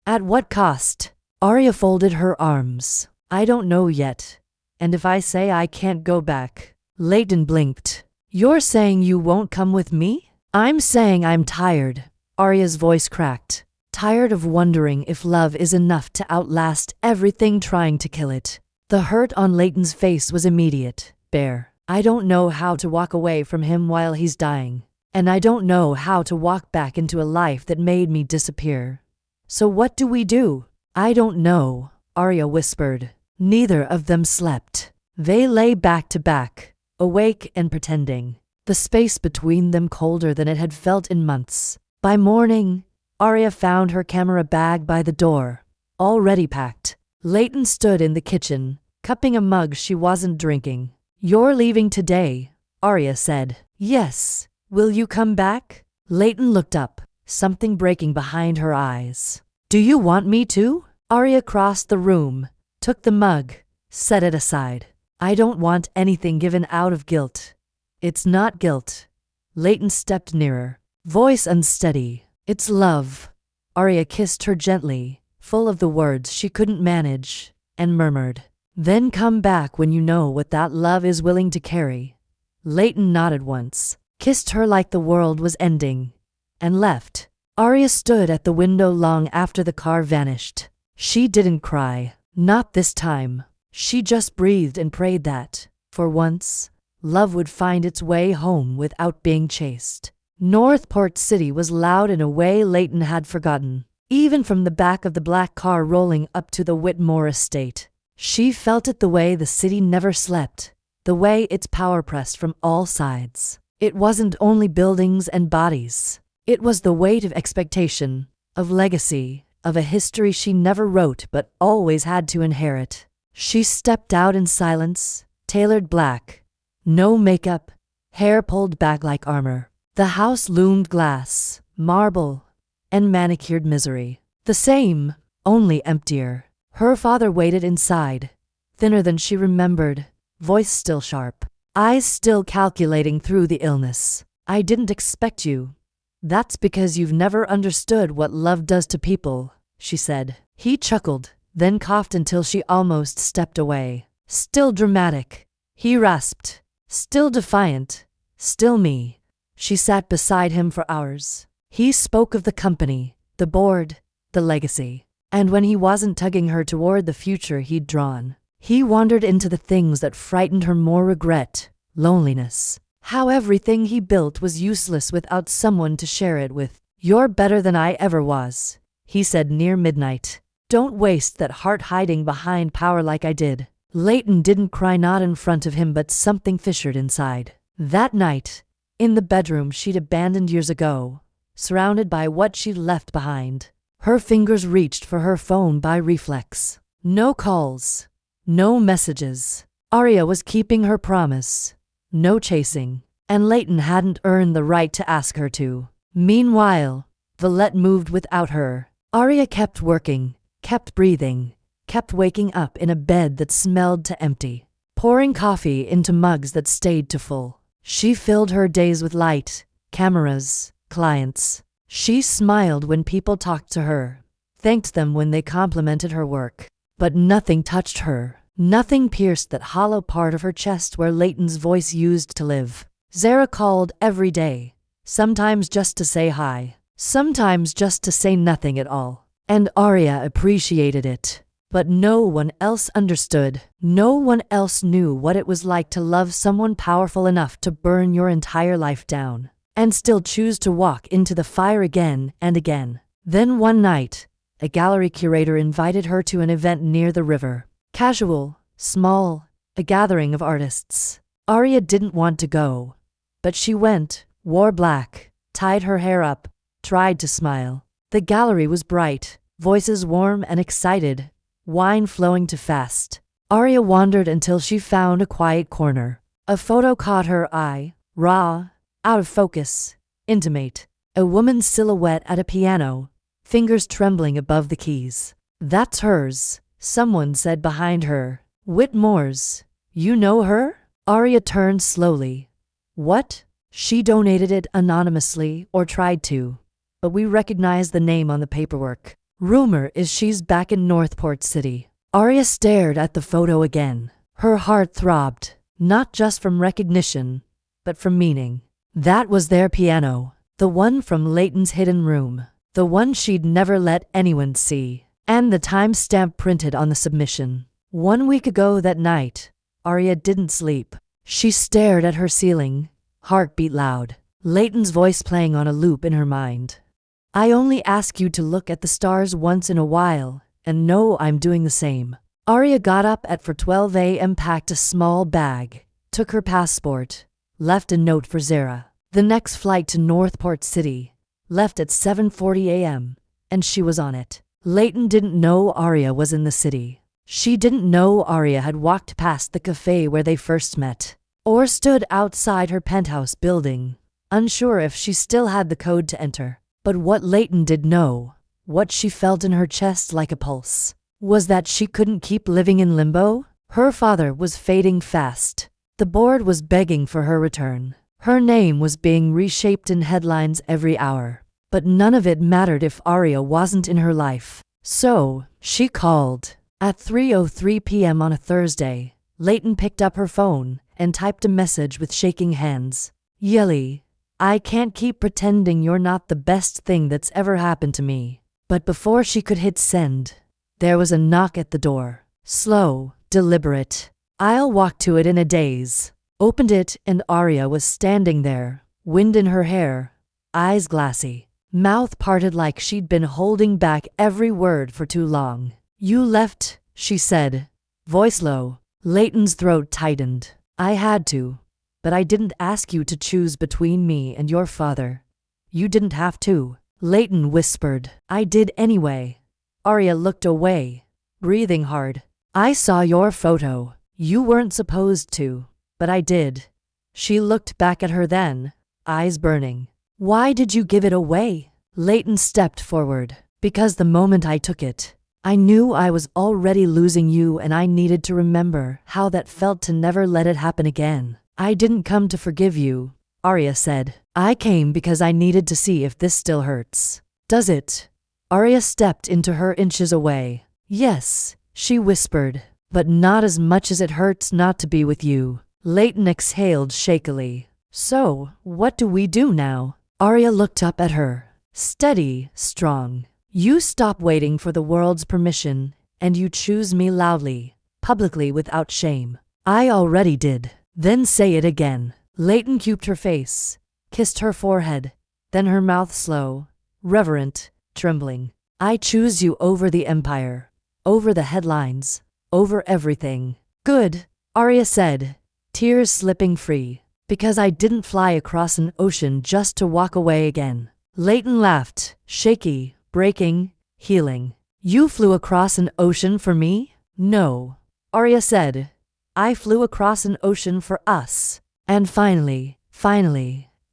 At what cost? Arya folded her arms. I don't know yet. And if I say I can't go back? Leighton blinked. You're saying you won't come with me? I'm saying I'm tired. Arya's voice cracked. Tired of wondering if love is enough to outlast everything trying to kill it. The hurt on Leighton's face was immediate. Bear. I don't know how to walk away from him while he's dying. And I don't know how to walk back into a life that made me disappear. So what do we do? I don't know, Arya whispered. Neither of them slept. They lay back to back, awake and pretending. The space between them colder than it had felt in months. By morning, Arya found her camera bag by the door, already packed. Leighton stood in the kitchen, cupping a mug she wasn't drinking. You're leaving today, Arya said. Yes. Will you come back? Leighton looked up, something breaking behind her eyes. Do you want me to? Arya crossed the room, took the mug, set it aside. I don't want anything given out of guilt. It's not guilt. Leighton stepped nearer, voice unsteady. It's love. Arya kissed her gently, full of the words she couldn't manage, and murmured, then come back when you know what that love is willing to carry. Leighton nodded once, kissed her like the world was ending, and left. Arya stood at the window long after the car vanished. She didn't cry, not this time. She just breathed and prayed that, for once, love would find its way home without being chased. Northport City was loud in a way Leighton had forgotten. Even from the back of the black car rolling up to the Whitmore estate, she felt it the way the city never slept, the way its power pressed from all sides. It wasn't only buildings and bodies. It was the weight of expectation, of legacy, of a history she never wrote but always had to inherit. She stepped out in silence, tailored black, no makeup, hair pulled back like armor. The house loomed glass, marble, and manicured misery. The same, only emptier. Her father waited inside, thinner than she remembered, voice still sharp, eyes still calculating through the illness. I didn't expect you. That's because you've never understood what love does to people, she said. He chuckled, then coughed until she almost stepped away. Still dramatic, he rasped. Still defiant, still me. She sat beside him for hours. He spoke of the company, the board, the legacy. And when he wasn't tugging her toward the future he'd drawn, he wandered into the things that frightened her more: regret, loneliness. How everything he built was useless without someone to share it with. You're better than I ever was, he said near midnight. Don't waste that heart hiding behind power like I did. Leighton didn't cry, not in front of him, but something fissured inside. That night, in the bedroom she'd abandoned years ago, surrounded by what she'd left behind, her fingers reached for her phone by reflex. No calls, no messages. Arya was keeping her promise. No chasing, and Leighton hadn't earned the right to ask her to. Meanwhile, Valette moved without her. Arya kept working, kept breathing, kept waking up in a bed that smelled to empty, pouring coffee into mugs that stayed to full. She filled her days with light, cameras, clients. She smiled when people talked to her, thanked them when they complimented her work. But nothing touched her. Nothing pierced that hollow part of her chest where Leighton's voice used to live. Zara called every day, sometimes just to say hi, sometimes just to say nothing at all. And Arya appreciated it. But no one else understood. No one else knew what it was like to love someone powerful enough to burn your entire life down, and still choose to walk into the fire again and again. Then one night, a gallery curator invited her to an event near the river. Casual, small, a gathering of artists. Arya didn't want to go, but she went, wore black, tied her hair up, tried to smile. The gallery was bright, voices warm and excited, wine flowing too fast. Arya wandered until she found a quiet corner. A photo caught her eye, raw, out of focus, intimate. A woman's silhouette at a piano, fingers trembling above the keys. "That's hers," someone said behind her. "Whitmore's. You know her?" Arya turned slowly. "What?" She donated it anonymously, or tried to, but we recognize the name on the paperwork. "Rumor is she's back in Northport City." Arya stared at the photo again. Her heart throbbed, not just from recognition, but from meaning. That was their piano, the one from Leighton's hidden room, the one she'd never let anyone see, and the timestamp printed on the submission. 1 week ago that night, Arya didn't sleep. She stared at her ceiling, heartbeat loud, Leighton's voice playing on a loop in her mind. "I only ask you to look at the stars once in a while, and know I'm doing the same." Arya got up at 12 a.m., packed a small bag, took her passport, left a note for Zara. The next flight to Northport City left at 7:40 a.m., and she was on it. Leighton didn't know Arya was in the city. She didn't know Arya had walked past the cafe where they first met, or stood outside her penthouse building, unsure if she still had the code to enter. But what Leighton did know, what she felt in her chest like a pulse, was that she couldn't keep living in limbo. Her father was fading fast. The board was begging for her return. Her name was being reshaped in headlines every hour. But none of it mattered if Arya wasn't in her life. So, she called. At 3:03 p.m. on a Thursday, Leighton picked up her phone and typed a message with shaking hands. "Yelly, I can't keep pretending you're not the best thing that's ever happened to me." But before she could hit send, there was a knock at the door. Slow, deliberate. I'll walk to it in a daze. Opened it, and Arya was standing there, wind in her hair, eyes glassy, mouth parted like she'd been holding back every word for too long. "You left," she said, voice low. Leighton's throat tightened. "I had to. But I didn't ask you to choose between me and your father. You didn't have to." Leighton whispered. "I did anyway." Arya looked away, breathing hard. "I saw your photo. You weren't supposed to, but I did." She looked back at her then, eyes burning. "Why did you give it away?" Leighton stepped forward. "Because the moment I took it, I knew I was already losing you, and I needed to remember how that felt to never let it happen again." "I didn't come to forgive you," Arya said. "I came because I needed to see if this still hurts." "Does it?" Arya stepped into her inches away. "Yes," she whispered, "but not as much as it hurts not to be with you." Leighton exhaled shakily. "So, what do we do now?" Arya looked up at her, steady, strong. "You stop waiting for the world's permission, and you choose me loudly, publicly, without shame." "I already did." "Then say it again." Leighton cuped her face, kissed her forehead, then her mouth slow, reverent, trembling. "I choose you over the empire, over the headlines, over everything." "Good," Arya said, tears slipping free. "Because I didn't fly across an ocean just to walk away again." Leighton laughed, shaky, breaking, healing. "You flew across an ocean for me?" "No," Arya said. "I flew across an ocean for us." And finally,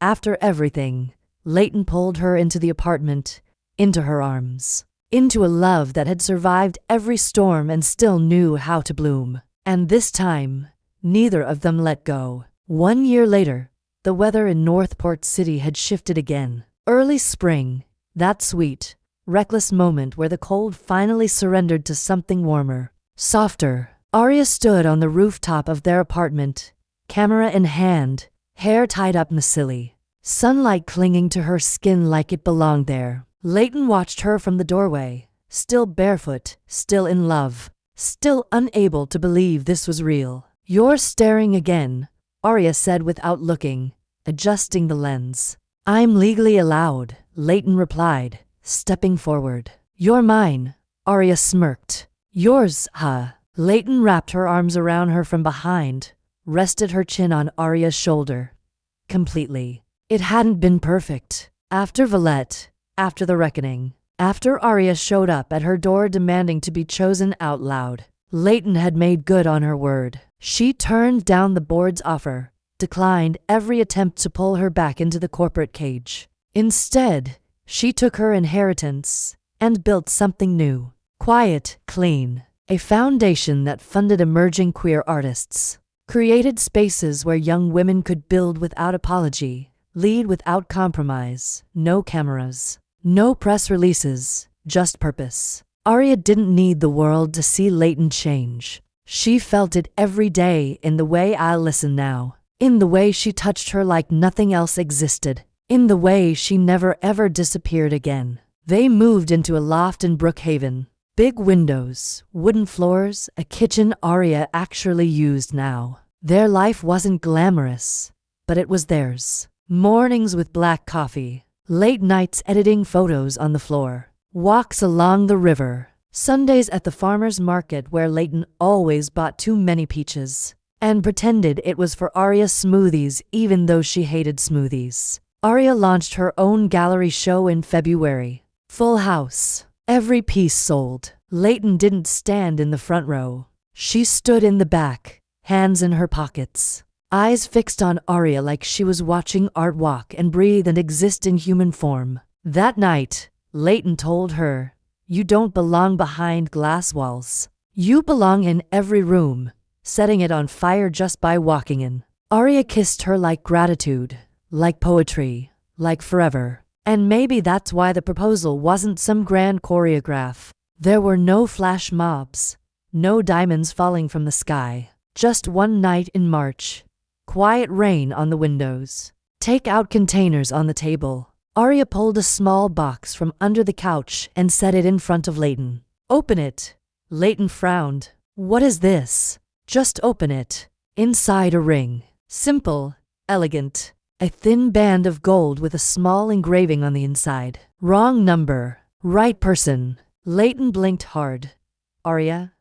after everything, Leighton pulled her into the apartment, into her arms, into a love that had survived every storm and still knew how to bloom. And this time, neither of them let go. 1 year later, the weather in Northport City had shifted again. Early spring, that sweet, reckless moment where the cold finally surrendered to something warmer, softer. Arya stood on the rooftop of their apartment, camera in hand, hair tied up messily, sunlight clinging to her skin like it belonged there. Leighton watched her from the doorway, still barefoot, still in love, still unable to believe this was real. "You're staring again," Arya said without looking, adjusting the lens. "I'm legally allowed," Leighton replied, stepping forward. "You're mine," Arya smirked. "Yours, huh?" Leighton wrapped her arms around her from behind, rested her chin on Arya's shoulder. Completely. It hadn't been perfect. After Valette, after the reckoning, after Arya showed up at her door demanding to be chosen out loud, Leighton had made good on her word. She turned down the board's offer, declined every attempt to pull her back into the corporate cage. Instead, she took her inheritance and built something new. Quiet, clean. A foundation that funded emerging queer artists, created spaces where young women could build without apology, lead without compromise. No cameras, no press releases, just purpose. Arya didn't need the world to see Leighton change. She felt it every day in the way I listen now, in the way she touched her like nothing else existed, in the way she never ever disappeared again. They moved into a loft in Brookhaven. Big windows, wooden floors, a kitchen Arya actually used now. Their life wasn't glamorous, but it was theirs. Mornings with black coffee, late nights editing photos on the floor, walks along the river, Sundays at the farmer's market where Leighton always bought too many peaches and pretended it was for Arya's smoothies even though she hated smoothies. Arya launched her own gallery show in February. Full house. Every piece sold. Leighton didn't stand in the front row. She stood in the back, hands in her pockets, eyes fixed on Arya like she was watching art walk and breathe and exist in human form. That night, Leighton told her, "You don't belong behind glass walls. You belong in every room," setting it on fire just by walking in. Arya kissed her like gratitude, like poetry, like forever. And maybe that's why the proposal wasn't some grand choreograph. There were no flash mobs, no diamonds falling from the sky. Just one night in March. Quiet rain on the windows. Take-out containers on the table. Arya pulled a small box from under the couch and set it in front of Leighton. "Open it." Leighton frowned. "What is this?" "Just open it." Inside a ring. Simple, elegant. A thin band of gold with a small engraving on the inside. Wrong number. Right person. Leighton blinked hard. "Arya,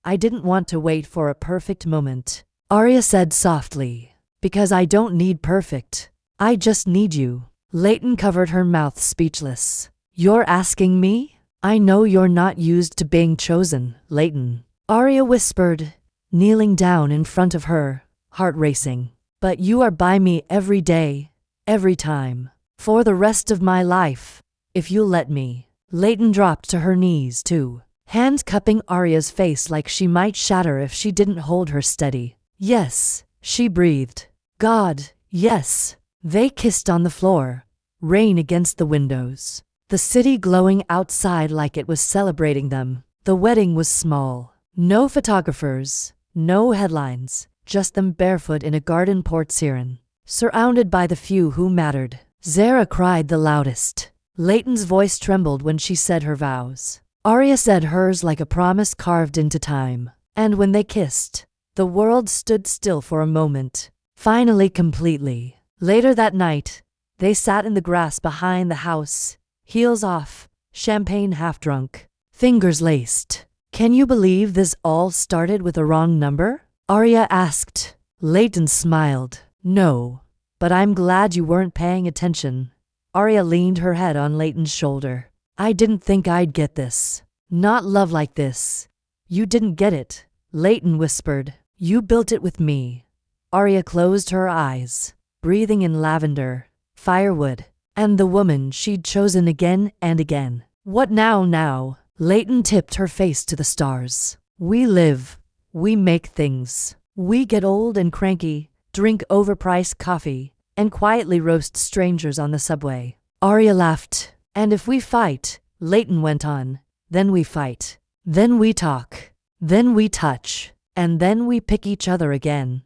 I didn't want to wait for a perfect moment." Arya said softly, "Because I don't need perfect. I just need you." Leighton covered her mouth speechless. "You're asking me? I know you're not used to being chosen, Leighton." Arya whispered, kneeling down in front of her, heart racing. "But you are by me every day, every time. For the rest of my life, if you'll let me." Leighton dropped to her knees too, hand cupping Arya's face like she might shatter if she didn't hold her steady. "Yes," she breathed. "God, yes." They kissed on the floor, rain against the windows, the city glowing outside like it was celebrating them. The wedding was small. No photographers, no headlines. Just them barefoot in a garden Port Siren, surrounded by the few who mattered. Zara cried the loudest. Leighton's voice trembled when she said her vows. Arya said hers like a promise carved into time. And when they kissed, the world stood still for a moment, finally completely. Later that night, they sat in the grass behind the house, heels off, champagne half drunk, fingers laced. "Can you believe this all started with a wrong number?" Arya asked. Leighton smiled. "No, but I'm glad you weren't paying attention." Arya leaned her head on Leighton's shoulder. "I didn't think I'd get this. Not love like this." "You didn't get it," Leighton whispered. "You built it with me." Arya closed her eyes, breathing in lavender, firewood, and the woman she'd chosen again and again. "What now? Leighton tipped her face to the stars. "We live. We make things. We get old and cranky, drink overpriced coffee, and quietly roast strangers on the subway." Arya laughed. And if we fight, Leighton went on, then we fight. Then we talk. Then we touch. And then we pick each other again.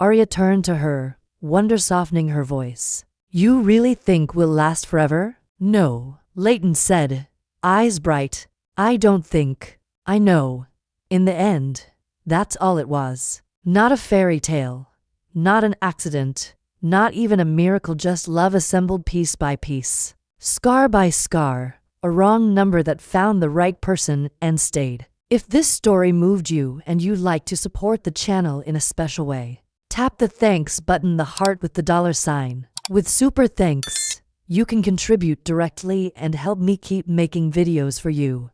Arya turned to her, wonder softening her voice. You really think we'll last forever? No, Leighton said, eyes bright. I don't think. I know. In the end, that's all it was. Not a fairy tale. Not an accident. Not even a miracle, just love assembled piece by piece. Scar by scar. A wrong number that found the right person and stayed. If this story moved you and you'd like to support the channel in a special way, tap the thanks button, the heart with the $sign. With super thanks, you can contribute directly and help me keep making videos for you.